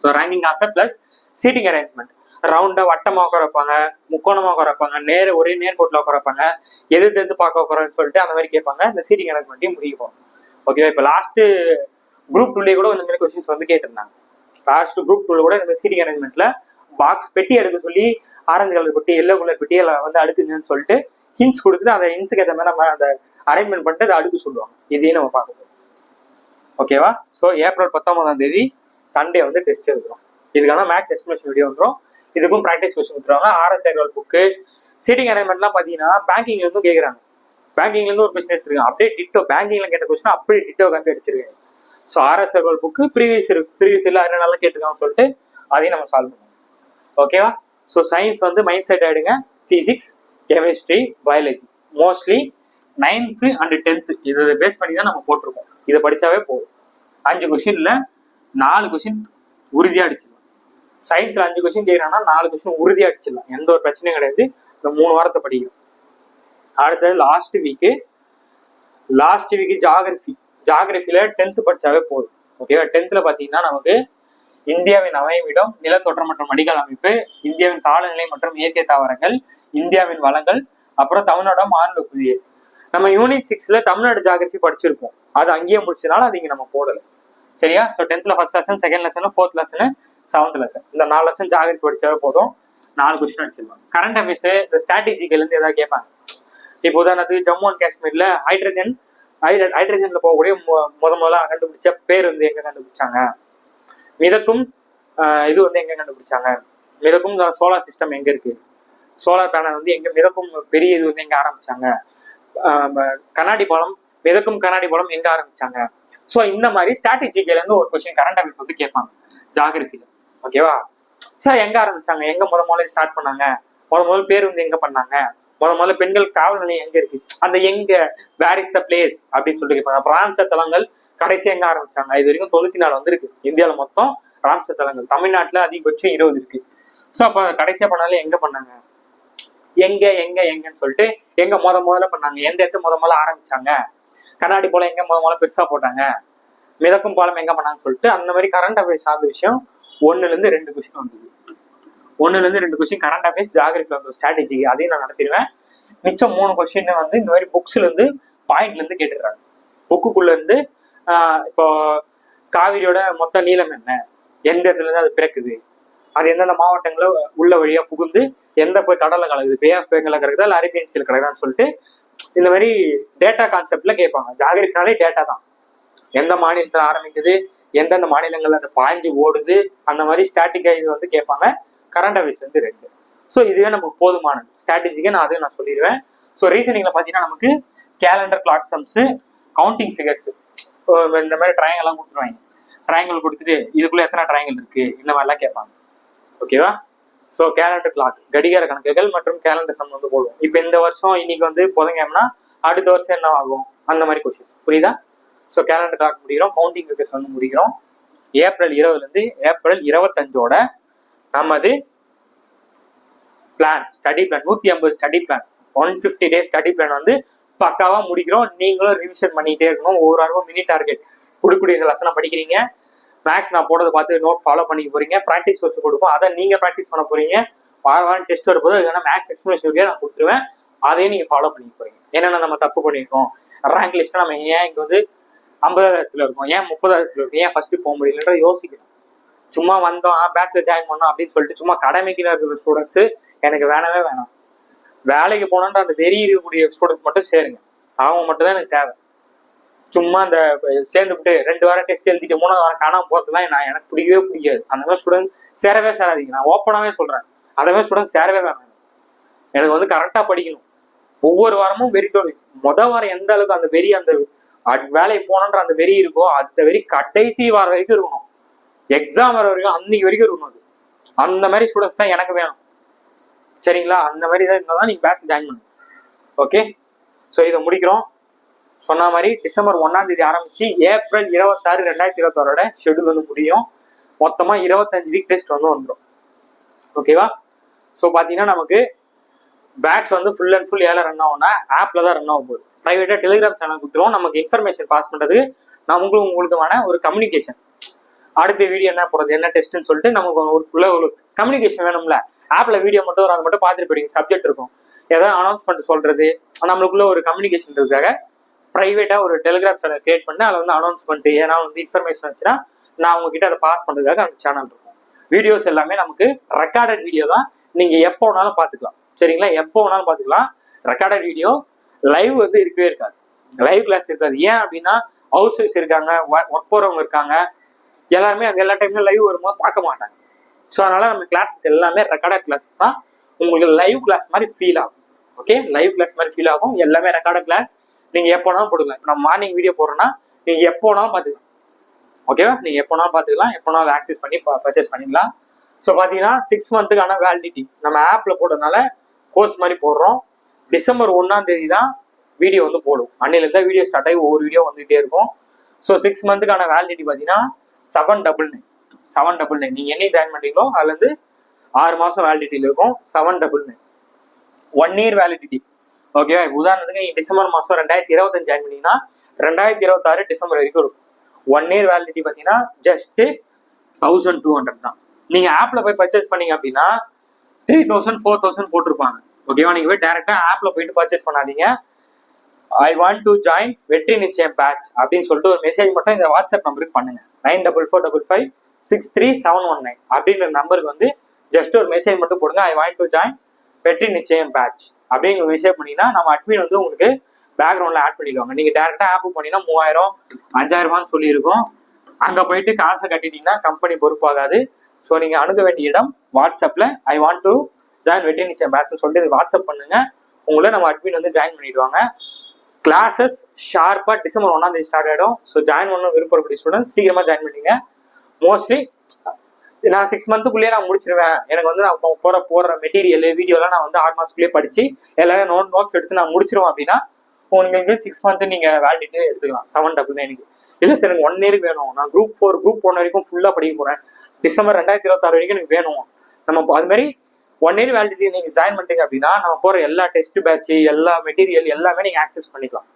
So ranking concept plus seating arrangement. ரவுண்டா வட்டமா உட்கார வைப்பாங்க, முக்கோணமா உட்கார வைப்பாங்க, ஒரே நேர்கோட்டில் உட்கார வைப்பாங்க, எது பார்க்க உட்காரன்னு சொல்லிட்டு அந்த மாதிரி கேட்பாங்க. இந்த சீட்டிங் அரேஞ்ச்மெண்ட்டையும் முடிப்போம். ஓகேவா, இப்போ லாஸ்ட் குரூப் 2 கூட இந்த மாதிரி கொஸ்டின்ஸ் வந்து கேட்டிருந்தாங்க. லாஸ்ட் குரூப் 2 கூட இந்த சீட்டிங் அரேஞ்ச்மெண்ட்ல பாக்ஸ் பெட்டி எடுக்க சொல்லி ஆரஞ்சு கலர் பெட்டி எல்லோ கலர் பெட்டி வந்து அடுக்குங்கன்னு சொல்லிட்டு ஹின்ஸ் கொடுத்துட்டு அந்த ஹின்ஸுக்கு ஏற்ற மாதிரி நம்ம அந்த அரேஞ்ச்மெண்ட் பண்ணிட்டு அதை அடுக்க சொல்லுவாங்க. இதையும் நம்ம பார்க்க போகிறோம். ஓகேவா? ஸோ ஏப்ரல் 19 சண்டே வந்து டெஸ்ட் எழுதுறோம். இதுக்கான மேக்ஸ் எக்ஸ்பிளேஷன் வீடியோ வந்துடும். இதுக்கும் ப்ராக்டிஸ் கொஸ்டின் கொடுத்துருவாங்க. RS அகர்வால் புக்கு சீட்டிங் அரேஞ்ச்மெண்ட்லாம் பார்த்தீங்கன்னா பேங்கிங்ல இருந்தும் கேட்குறாங்க. பேங்கிங்ல இருந்து ஒரு கொஸ்டின் எடுத்துருக்காங்க. அப்படியே டிட்டோ பேங்கிங்ல கேட்ட கொஸ்டின் அப்படியே டிட்டோ கண்டு அடிச்சிருக்காங்க. So RS Agarwal book previous இல்லை அதில் நல்லா கேட்டுருக்காங்கன்னு சொல்லிட்டு அதையும் நம்ம சால்வ் பண்ணுவோம். ஓகேவா? ஸோ சயின்ஸ் வந்து மைண்ட் செட் ஆகிடுங்க. Physics, chemistry, biology mostly 9th and 10th இதை பேஸ் பண்ணி தான் நம்ம போட்டிருக்கோம். இதை படித்தாவே போதும். 5 கொஸ்டின்ல 4 கொஸ்டின் உறுதியாக அடிச்சிடலாம். சயின்ஸில் 5 கொஸ்டின் கேட்குறாங்கன்னா 4 கொஸ்டின் உறுதியாக அடிச்சிடலாம். எந்த ஒரு பிரச்சனையும் கிடையாது. இந்த 3 வாரத்தை படிக்கணும். அடுத்தது லாஸ்ட் வீக்கு ஜாகிரபியில் 10th படித்தாவே போதும். ஓகேவா? 10th பார்த்தீங்கன்னா நமக்கு இந்தியாவின் அமைவிடம், நிலத்தோற்றம் மற்றும் வடிகால் அமைப்பு, இந்தியாவின் காலநிலை மற்றும் இயற்கை தாவரங்கள், இந்தியாவின் வளங்கள், அப்புறம் தமிழ்நாடு மாநில புவியியல். நம்ம யூனிட் 6ல தமிழ்நாடு ஜாகிரபி படிச்சிருப்போம். அது அங்கேயே முடிச்சதுனால அது இங்கே நம்ம போடலை. சரியா? So 10th first lesson, second lesson, 4th lesson, 7th lesson இந்த 4 லெசன் ஜாகிரபி படிச்சாவே போதும். 4 கொஸ்டின் அடிச்சிருவாங்க. கரண்ட் அஃபேர்ஸ் இந்த ஸ்ட்ராட்டஜிக்கல் இருந்து ஏதாவது கேட்பாங்க. இப்போ உதாரணத்துக்கு ஜம்மு அண்ட் காஷ்மீர்ல ஹைட்ரஜன்ல போகக்கூடிய முதல்ல கண்டுபிடிச்ச பேர் வந்து எங்க கண்டுபிடிச்சாங்க, மிதக்கும் இது வந்து எங்க கண்டுபிடிச்சாங்க, மிதக்கும் சோலார் சிஸ்டம் எங்க இருக்கு, சோலார் பேனல் வந்து எங்க மிதக்கும் பெரிய இது வந்து எங்க ஆரம்பிச்சாங்க, கண்ணாடி பாலம் மிதக்கும் கண்ணாடி பாலம் எங்க ஆரம்பிச்சாங்க. ஸோ இந்த மாதிரி ஸ்ட்ராட்டஜிக்கல இருந்து ஒரு கொஸ்டின் கரண்ட் அஃபேர்ஸ் வந்து கேட்பாங்க ஜாகிரபியில. ஓகேவா? சார் எங்க ஆரம்பிச்சாங்க, எங்க முதல்ல ஸ்டார்ட் பண்ணாங்க, முதல்ல பேர் வந்து எங்க பண்ணாங்க, முதல்ல பெண்கள் காவல் நிலையம் எங்க இருக்கு, அந்த எங்க வேர் இஸ் த பிளேஸ் அப்படின்னு சொல்லிட்டு கேட்பாங்க. அப்புறம் ராம்சர் தலங்கள் கடைசி எங்க ஆரம்பிச்சாங்க. இது வரைக்கும் 94 வந்திருக்கு இந்தியாவில மொத்தம் ராம்சர் தலங்கள். தமிழ்நாட்டுல அதிகபட்சம் 20 இருக்கு. ஸோ அப்ப கடைசியா பண்ணாலும் எங்க பண்ணாங்க, எங்கன்னு சொல்லிட்டு எங்க முதல்ல பண்ணாங்க, எந்த இடத்த முதல்ல ஆரம்பிச்சாங்க, கண்ணாடி போல எங்க முதல்ல பெருசா போட்டாங்க, மிதக்கும் பாலம் எங்க பண்ணாங்கன்னு சொல்லிட்டு அந்த மாதிரி கரண்ட் அஃபேர்ஸ் சார்ந்த விஷயம் 1ல இருந்து 2 கொஸ்டின் வந்தது. 1ல இருந்து 2 கொஸ்டின் கரண்ட் அஃபேர்ஸ் ஜாகிரபி வந்து ஸ்ட்ராட்டஜி அதையும் நான் நடத்திடுவேன். மிச்சம் 3 கொஸ்டின் வந்து இந்த மாதிரி புக்ஸ்ல இருந்து பாயிண்ட்ல இருந்து கேட்டுக்கிறாங்க. புக்குக்குள்ள இருந்து இப்போ காவிரியோட மொத்த நீளம் என்ன, எந்த இடத்துல இருந்து அது பிறக்குது, அது எந்தெந்த மாவட்டங்கள உள்ள வழியா புகுந்து எந்த போய் கடலை கலக்குது, பே ஆஃப் பெங்கால கிடக்குதா இல்லை அரேபியன் சீல கிடக்குதான்னு சொல்லிட்டு இந்த மாதிரி டேட்டா கான்செப்ட்ல கேட்பாங்க. ஜாகிரபினாலே டேட்டா தான். எந்த மாநிலத்துல ஆரம்பிக்குது, எந்தெந்த மாநிலங்கள்ல அந்த பாய்ஞ்சு ஓடுது, அந்த மாதிரி ஸ்டாட்டிக்கா இது வந்து கேட்பாங்க. கரண்ட் அஃபேர்ஸ் வந்து 2. ஸோ இதுவே நமக்கு போதுமானது. ஸ்ட்ராட்டஜிக்கு நான் அதையும் நான் சொல்லிடுவேன். ஸோ ரீசனிங்ல பார்த்தீங்கன்னா நமக்கு calendar, clock sums, counting figures இந்த மாதிரி ட்ரையாங்கிள் எல்லாம் கொடுத்துருவாங்க. ட்ரையாங்கிள் கொடுத்துட்டு இதுக்குள்ள எத்தனை ட்ரையாங்கிள் இருக்கு இந்த மாதிரிலாம் கேட்பாங்க. ஓகேவா? ஸோ கேலண்டர், கிளாக், கடிகார கணக்குகள் மற்றும் கேலண்டர் சம் வந்து போடுவோம். இப்போ இந்த வருஷம் இன்னைக்கு வந்து புதங்கம்னா அடுத்த வருஷம் என்ன ஆகும் அந்த மாதிரி கொஸ்டின். புரியுதா? ஸோ கேலண்டர், கிளாக் முடிக்கிறோம். கவுண்டிங் ஃபிகர்ஸ் வந்து முடிக்கிறோம். ஏப்ரல் 20 இருந்து ஏப்ரல் 25ஓட நமது plan, study plan 150 study plan, 150 days study plan வந்து பக்காவா முடிக்கிறோம். நீங்களும் ரிவிஷன் பண்ணிக்கிட்டே இருக்கணும். ஒவ்வொரு வாரமும் மினி டார்கெட் கொடுக்கக்கூடிய இந்த லெசனை படிக்கிறீங்க. மேக்ஸ் நான் போடுறதை பார்த்து நோட் ஃபாலோ பண்ணிக்க போறீங்க. ப்ராக்டிஸ் கோர்ஸ் கொடுப்போம், அதை நீங்க ப்ராக்டிஸ் பண்ண போறீங்க. வாரம் டெஸ்ட் வரும்போது அதுக்கான மேக்ஸ் எக்ஸ்பிளேஷன் வீடியோ நான் கொடுத்துருவேன். அதையும் நீங்க ஃபாலோ பண்ணிக்க போறீங்க. என்னென்ன நம்ம தப்பு பண்ணியிருக்கோம், ரேங்க் லிஸ்ட் நம்ம ஏன் இங்க வந்து 50,000 இருக்கும், ஏன் 30,000 இருக்கும், ஏன் ஃபர்ஸ்ட் போக முடியலன்ற யோசிக்கணும். சும்மா வந்தோம் பேட்ச்ல ஜாயின் பண்ணோம் அப்படின்னு சொல்லிட்டு சும்மா கடமைக்குன்னு இருக்கிற ஸ்டூடெண்ட்ஸ் எனக்கு வேணவே வேணாம். வேலைக்கு போனோன்ற அந்த வெறி இருக்கக்கூடிய ஸ்டூடெண்ட்ஸ் மட்டும் சேருங்க. அவங்க மட்டும் தான் எனக்கு தேவை. சும்மா அந்த சேர்ந்துவிட்டு 2 வாரம் டெஸ்ட் எழுதிட்டு 3வது வாரம் காணாம போறதுலாம் எனக்கு பிடிக்கவே பிடிக்காது. அந்த மாதிரி ஸ்டூடெண்ட் சேரவே சேராதீங்க. நான் ஓப்பனாவே சொல்றேன். அந்த மாதிரி ஸ்டூடெண்ட் சேரவே வேணாம். எனக்கு வந்து கரெக்டா படிக்கணும். ஒவ்வொரு வாரமும் வெறித்தோடு வாரம் எந்த அளவுக்கு அந்த வெறி, அந்த வேலைக்கு போனோன்ற அந்த வெறி இருக்கோ அந்த வெறி கடைசி வாரம் வரைக்கும் இருக்கணும். எக்ஸாம் வர வரைக்கும் அன்னைக்கு வரைக்கும் இருக்கணும். அது அந்த மாதிரி ஸ்டூடெண்ட்ஸ் தான் எனக்கு வேணும். சரிங்களா? அந்த மாதிரி தான் இருந்தால் தான் நீங்க பேட்ச் ஜாயின் பண்ணணும். ஓகே? ஸோ இதை முடிக்கிறோம். சொன்ன மாதிரி டிசம்பர் 1ஆம் தேதி ஆரம்பிச்சு ஏப்ரல் 26, 2021 ஷெட்யூல் வந்து முடியும். மொத்தமா 25 வீக் டெஸ்ட் வந்து வந்துடும். ஓகேவா? ஸோ பார்த்தீங்கன்னா நமக்கு பேட்ச் வந்து ஃபுல் அண்ட் ஃபுல் ஏல ரன் ஆகும்னா ஆப்ல தான் ரன் ஆகும் போகுது. ப்ரைவேட்டாக டெலிகிராம் சேனல் கொடுத்துருவோம். நமக்கு இன்ஃபர்மேஷன் பாஸ் பண்ணுறதுக்கு நான் உங்களுக்குமான ஒரு கம்யூனிகேஷன். அடுத்த வீடியோ என்ன போகிறது, என்ன டெஸ்ட்னு சொல்லிட்டு நமக்கு ஒரு கம்யூனிகேஷன் வேணும்ல. ஆப்ல வீடியோ மட்டும் அதை மட்டும் பார்த்துட்டு போயிடுங்க. சப்ஜெக்ட் இருக்கும், ஏதாவது அனௌன்ஸ்மெண்ட் சொல்றது, நம்மளுக்குள்ள ஒரு கம்யூனிகேஷன் இருக்காக பிரைவேட்டா ஒரு டெலிகிராம் சேனல் கிரியேட் பண்ணி அதில் வந்து அனௌன்ஸ்மெண்ட் ஏன்னா வந்து இன்ஃபர்மேஷன் வச்சுன்னா நான் உங்ககிட்ட அதை பாஸ் பண்றதுக்காக அந்த சேனல் இருக்கும். வீடியோஸ் எல்லாமே நமக்கு ரெக்கார்டட் வீடியோ தான். நீங்க எப்போ வேணாலும் பார்த்துக்கலாம். சரிங்களா? எப்போ வேணாலும் பார்த்துக்கலாம். Recorded video. லைவ் வந்து இருக்கவே இருக்காது. லைவ் கிளாஸ் இருக்காது. ஏன் அப்படின்னா ஹவுஸ் ஒய்ஃப்ஸ் இருக்காங்க, ஒர்க் போறவங்க இருக்காங்க, எல்லாருமே அந்த எல்லா டைம்ல லைவ் வரும்போது பார்க்க மாட்டாங்க. ஸோ அதனால நம்ம கிளாஸஸ் எல்லாமே ரெக்கார்டட் கிளாஸஸ் தான். உங்களுக்கு லைவ் கிளாஸ் மாதிரி ஃபீல் ஆகும். ஓகே, லைவ் கிளாஸ் மாதிரி ஃபீல் ஆகும். எல்லாமே ரெக்கார்டட் கிளாஸ். நீங்க எப்போ வேணாலும் போட்டுக்கலாம். இப்போ நம்ம மார்னிங் வீடியோ போடுறோம்னா நீங்க எப்போ வேணாலும் பார்த்துக்கலாம். ஓகேவா? நீங்க எப்போ வேணாலும் பார்த்துக்கலாம், எப்போ வேணாலும் ஆக்சஸ் பண்ணி பர்ச்சேஸ் பண்ணிக்கலாம். ஸோ பார்த்தீங்கன்னா 6 மந்த்துக்கான வேலிடிட்டி நம்ம ஆப்ல போடுறதுனால கோர்ஸ் மாதிரி போடுறோம். டிசம்பர் 1ஆம் தேதி தான் வீடியோ வந்து போடும். அன்னிலேருந்து வீடியோ ஸ்டார்ட் ஆகி ஒவ்வொரு வீடியோ வந்துகிட்டே இருக்கும். ஸோ 6 மந்த்துக்கான வேலிடிட்டி பார்த்தீங்கன்னா 799 நீங்க என்னைக்கு ஜாயின் பண்றீங்களோ அதுல இருந்து 6 மாசம் வேலிடிட்டியில இருக்கும். 799 1 year வேலிடிட்டி. ஓகேவா? உதாரணத்துக்கு நீங்க டிசம்பர் மாசம் 2025 ஜாயின் பண்ணீங்கன்னா 2026 டிசம்பர் வரைக்கும் இருக்கும். 1 year வேலிடிட்டி பார்த்தீங்கன்னா ஜஸ்ட் 1200 தான். நீங்க ஆப்ல போய் பர்ச்சேஸ் பண்ணீங்க அப்படின்னா 3000 4000 போட்டிருப்பாங்க. ஓகேவா? நீங்க போய் டைரக்டா ஆப்ல போயிட்டு பர்ச்சேஸ் பண்ணாதீங்க. ஐ வாண்ட் டு ஜாயின் வெற்றி நிச்சயம் பேட்ச் அப்படின்னு சொல்லிட்டு ஒரு மெசேஜ் மட்டும் இந்த வாட்ஸ்அப் நம்பருக்கு பண்ணுங்க. 9445563719 அப்படின்ற நம்பருக்கு வந்து ஜஸ்ட் ஒரு மெசேஜ் மட்டும் போடுங்க. ஐ வாண்ட் டு ஜாயின் வெற்றி நிச்சயம் பேட்ச் அப்படின்னு மெசேஜ் பண்ணீங்கன்னா நம்ம அட்மின் வந்து உங்களுக்கு பேக்ரவுண்ட்ல ஆட் பண்ணிடுவாங்க. நீங்க டேரக்டா ஆப் பண்ணீங்கன்னா 3000 5000 சொல்லியிருக்கோம். அங்க போயிட்டு காசை கட்டிட்டீங்கன்னா கம்பெனி பொறுப்பாகாது. ஸோ நீங்க அணுக வேண்டிய இடம் வாட்ஸ்அப்ல ஐ வாண்ட் டு ஜாயின் வெற்றி நிச்சயம் பேட்ச் சொல்லிட்டு வாட்ஸ்அப் பண்ணுங்க. உங்களை நம்ம அட்மின் வந்து ஜாயின் பண்ணிடுவாங்க. கிளாஸஸ் ஷார்ப்பா டிசம்பர் 1ஆம் தேதி ஸ்டார்ட் ஆயிடும். ஸோ ஜாயின் பண்ண விருப்பப்பட்ட ஸ்டூடெண்ட்ஸ் சீக்கிரமா ஜாயின் பண்ணிங்க. மோஸ்ட்லி நான் 6 மந்த்துக்குள்ளேயே நான் முடிச்சிருவேன். எனக்கு வந்து நான் போற மெட்டீரியல் வீடியோலாம் நான் வந்து 6 மாசத்துக்குள்ளேயே படிச்சு எல்லாமே நோட்ஸ் எடுத்து நான் முடிச்சிருவேன் அப்படின்னா உங்களுக்கு 6 மந்த் நீங்க வேலிடிட்டி எடுத்துக்கலாம். 799 இல்லை சார் எனக்கு 1 year வேணும், நான் குரூப் 4 குரூப் 1 வரைக்கும் ஃபுல்லா படிக்க போறேன், டிசம்பர் 2026 வரைக்கும் எனக்கு வேணும். நம்ம அது மாதிரி 1 year வேலிடிட்டி நீங்க ஜாயின் பண்ணிட்டீங்க அப்படின்னா நம்ம போற எல்லா டெஸ்ட் பேட்ச் எல்லா மெட்டீரியல் எல்லாமே நீங்க ஆக்சஸ் பண்ணிக்கலாம்.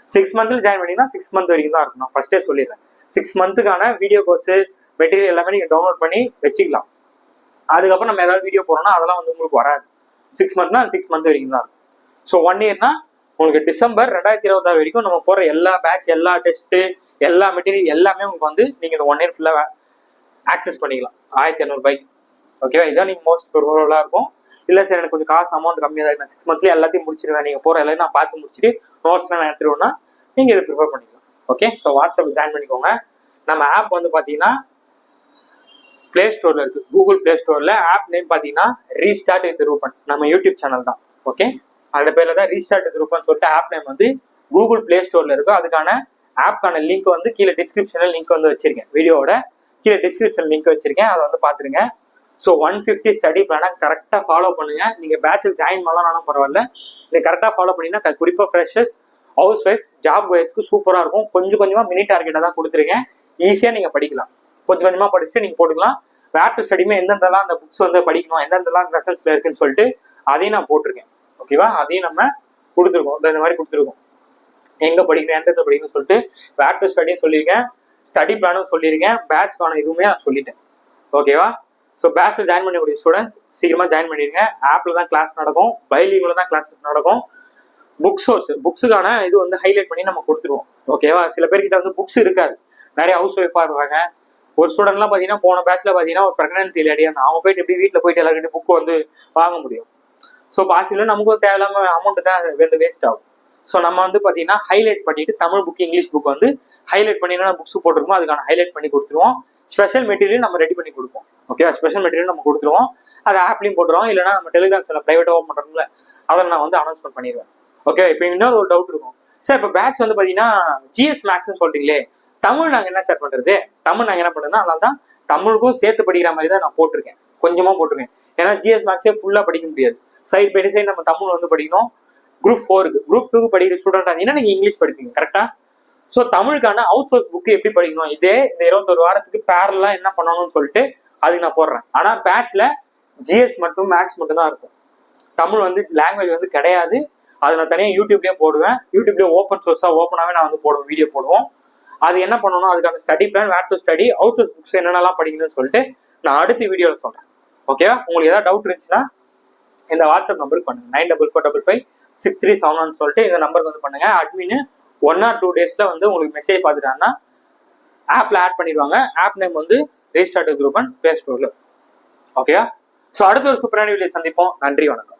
6 மந்த்ல ஜாயின் பண்ணீங்கன்னா 6 மந்த் வரைக்கும் தான் இருக்கும். நான் ஃபர்ஸ்டே சொல்லிடுறேன். 6 மந்த்துக்கான வீடியோ கோர்ஸ் மெட்டீரியல் எல்லாமே நீங்க டவுன்லோட் பண்ணி வச்சுக்கலாம். அதுக்கப்புறம் நம்ம ஏதாவது வீடியோ போறோம்னா அதெல்லாம் வந்து உங்களுக்கு வராது. 6 மந்த்னா 6 மந்த் வரைக்கும் தான் இருக்கும். ஸோ 1 yearனா உங்களுக்கு டிசம்பர் 2026 வரைக்கும் நம்ம போற எல்லா பேட்ச் எல்லா டெஸ்ட் எல்லா மெட்டீரியல் எல்லாமே உங்களுக்கு வந்து நீங்க இந்த 1 year ஃபுல்லா ஆக்சஸ் பண்ணிக்கலாம் 1200 ரூபாய்க்கு. ஓகேவா? இதான் நீங்க மோஸ்ட் ப்ரிஃபரபிளா இருக்கும். இல்லை சார் எனக்கு கொஞ்சம் காசு அமௌண்ட் கம்மியாக தான் இருக்கு, 6 மந்த்லேயே எல்லாத்தையும் முடிச்சிருவேன், நீங்கள் போகிற எல்லாத்தையும் நான் பார்த்து முடிச்சுட்டு நோட்ஸ்லாம் நான் எடுத்துருவேன்னா நீங்கள் இதை ப்ரிஃபர் பண்ணிக்கலாம். ஓகே, ஸோ வாட்ஸ்அப் ஜாயின் பண்ணிக்கோங்க. நம்ம ஆப் வந்து பார்த்தீங்கன்னா பிளே ஸ்டோரில் இருக்குது. கூகுள் பிளே ஸ்டோரில் ஆப் நேம் பார்த்தீங்கன்னா ரீஸ்டார்ட் வித் ரூபன். நம்ம யூடியூப் சேனல் தான். ஓகே, அந்த பேரில் தான் ரீஸ்டார்ட் வித் ரூபன் சொல்லிட்டு ஆப் நேம் வந்து கூகுள் பிளே ஸ்டோரில் இருக்கும். அதுக்கான ஆப்க்கான லிங்க் வந்து கீழே டிஸ்கிரிப்ஷனில் லிங்க் வந்து வச்சிருக்கேன். வீடியோவோட கீழே டிஸ்கிரிப்ஷன் லிங்க் வச்சிருக்கேன், அதை வந்து பார்த்துருங்க. ஸோ 150 ஸ்டடி பிளானை கரெக்டாக ஃபாலோ பண்ணுங்க. நீங்கள் பேட்சில் ஜாயின் பண்ணலாம் பரவாயில்ல, நீங்கள் கரெக்டாக ஃபாலோ பண்ணிங்கன்னா குறிப்பாக ஃப்ரெஷர்ஸ் ஹவுஸ் ஒய்ஃப் ஜாப் ஒய்ஃப்ஸ்க்கு சூப்பராக இருக்கும். கொஞ்சம் கொஞ்சமாக மினி டார்கெட்டாக தான் கொடுத்துருக்கேன். ஈஸியாக நீங்கள் படிக்கலாம். கொஞ்சம் கொஞ்சமாக படிச்சுட்டு நீங்கள் போட்டுக்கலாம். வேர் டு ஸ்டடியுமே எந்தெந்தெல்லாம் அந்த புக்ஸ் வந்து படிக்கணும், எந்தெந்தெல்லாம் லெசன்ஸில் இருக்குன்னு சொல்லிட்டு அதையும் நான் போட்டிருக்கேன். ஓகேவா? அதையும் நம்ம கொடுத்துருக்கோம். இந்த மாதிரி கொடுத்துருக்கோம். எங்கே படிக்கணும், எந்த படிக்கணும்னு சொல்லிட்டு வேர் டு ஸ்டடின்னு சொல்லியிருக்கேன், ஸ்டடி பிளானும் சொல்லியிருக்கேன், பேட்ச்க்கான இதுவுமே நான் சொல்லிட்டேன். ஓகேவா? ஸோ பேட்ச்ல ஜாயின் பண்ணக்கூடிய ஸ்டூடெண்ட்ஸ் சீக்கிரமா ஜாயின் பண்ணிருங்க. ஆப்ல தான் கிளாஸ் நடக்கும், பைலிங்குல தான் கிளாஸஸ் நடக்கும். புக் சோர்ஸ் புக்ஸுக்கான இது வந்து ஹைலைட் பண்ணி நம்ம கொடுத்துருவோம். ஓகேவா? சில பேர்கிட்ட வந்து புக்ஸ் இருக்காது, நிறைய ஹவுஸ் ஒய்ஃபா இருப்பாங்க. ஒரு ஸ்டூடெண்ட்லாம் பார்த்தீங்கன்னா போன பேட்ச்ல பார்த்தீங்கன்னா ஒரு பிரெக்னன்சி லேடியா இருந்தா, அவங்க போயிட்டு எப்படி வீட்டில் போயிட்டு எல்லாருக்கிட்ட புக் வந்து வாங்க முடியும்? ஸோ பாசிபிள் நமக்கும் தேவையில்லாம அமௌண்ட் தான் வந்து வேஸ்ட் ஆகும். ஸோ நம்ம வந்து பார்த்தீங்கன்னா ஹைலைட் பண்ணிட்டு தமிழ் புக் இங்கிலீஷ் புக் வந்து ஹைலைட் பண்ணி புக்ஸ் போட்டிருக்கோம், அதுக்கான ஹைலைட் பண்ணி கொடுத்துருவோம். ஸ்பெஷல் மெட்டீரியல் நம்ம ரெடி பண்ணி கொடுப்போம். ஓகேவா? ஸ்பெஷல் மெட்டீரியல் நம்ம கொடுத்துருவோம், அது ஆப்லையும் போட்டுருவோம். இல்லைனா நம்ம டெலிகிராம் சேனல் பிரைவேட்டாக ஓப்பன் பண்ணுறோம்ல, அதில் நான் வந்து அனௌன்ஸ்மெண்ட் பண்ணிடுவேன். ஓகே, இப்போ இன்னொரு ஒரு டவுட் இருக்கும், சார் இப்போ பேட்ச் வந்து பார்த்தீங்கன்னா ஜிஎஸ் மேக்ஸ்ன்னு சொல்றீங்களே, தமிழ் நாங்கள் என்ன சார் பண்ணுறது? தமிழ் நாங்கள் என்ன பண்ணுறதுன்னா அதனால தான் தமிழுக்கும் சேர்த்து படிக்கிற மாதிரி தான் நான் போட்டிருக்கேன், கொஞ்சமாக போட்டிருக்கேன். ஏன்னா ஜிஎஸ் மேக்ஸே ஃபுல்லாக படிக்க முடியாது. சைட் பை சைடு நம்ம தமிழ் வந்து படிக்கணும். குரூப் 4க்கு குரூப் 2க்கு படிக்கிற ஸ்டூடெண்ட் இருந்தீங்கன்னா நீங்கள் இங்கிலீஷ் படிப்பீங்க கரெக்டாக. ஸோ தமிழுக்கான அவுட் சோர்ஸ் புக் எப்படி படிக்கணும், இதே இந்த 21 வாரத்துக்கு பேரலாம் என்ன பண்ணணும்னு சொல்லிட்டு அதுக்கு நான் போடுறேன். ஆனால் பேட்ச்ல ஜிஎஸ் மட்டும் மேக்ஸ் மட்டும் தான் இருக்கும். தமிழ் வந்து லாங்குவேஜ் வந்து கிடையாது. அது நான் தனியாக யூடியூப்லேயே போடுவேன். யூடியூப்லேயே ஓப்பன் சோர்ஸாக ஓப்பனாகவே நான் வந்து போடுவேன், வீடியோ போடுவோம். அது என்ன பண்ணணும், அதுக்கான study plan, where to study, out source books என்னென்னலாம் படிக்கணும்னு சொல்லிட்டு நான் அடுத்த வீடியோவில் சொல்கிறேன். ஓகேவா? உங்களுக்கு ஏதாவது டவுட் இருந்துச்சுன்னா இந்த வாட்ஸ்அப் நம்பருக்கு பண்ணுங்க. 9445563719 சொல்லிட்டு இந்த நம்பருக்கு வந்து பண்ணுங்க. அட்மின் 1 or 2 daysல வந்து உங்களுக்கு மெசேஜ் பார்த்துட்டாங்கன்னா ஆப்ல ஆட் பண்ணிடுவாங்க. ஆப் நேம் வந்து ரீஸ்டார்ட் குரூப் அண்ட் பிளே ஸ்டோர்ல. ஓகேயா? ஸோ அடுத்த ஒரு சூப்பரான வீடியோ சந்திப்போம். நன்றி, வணக்கம்.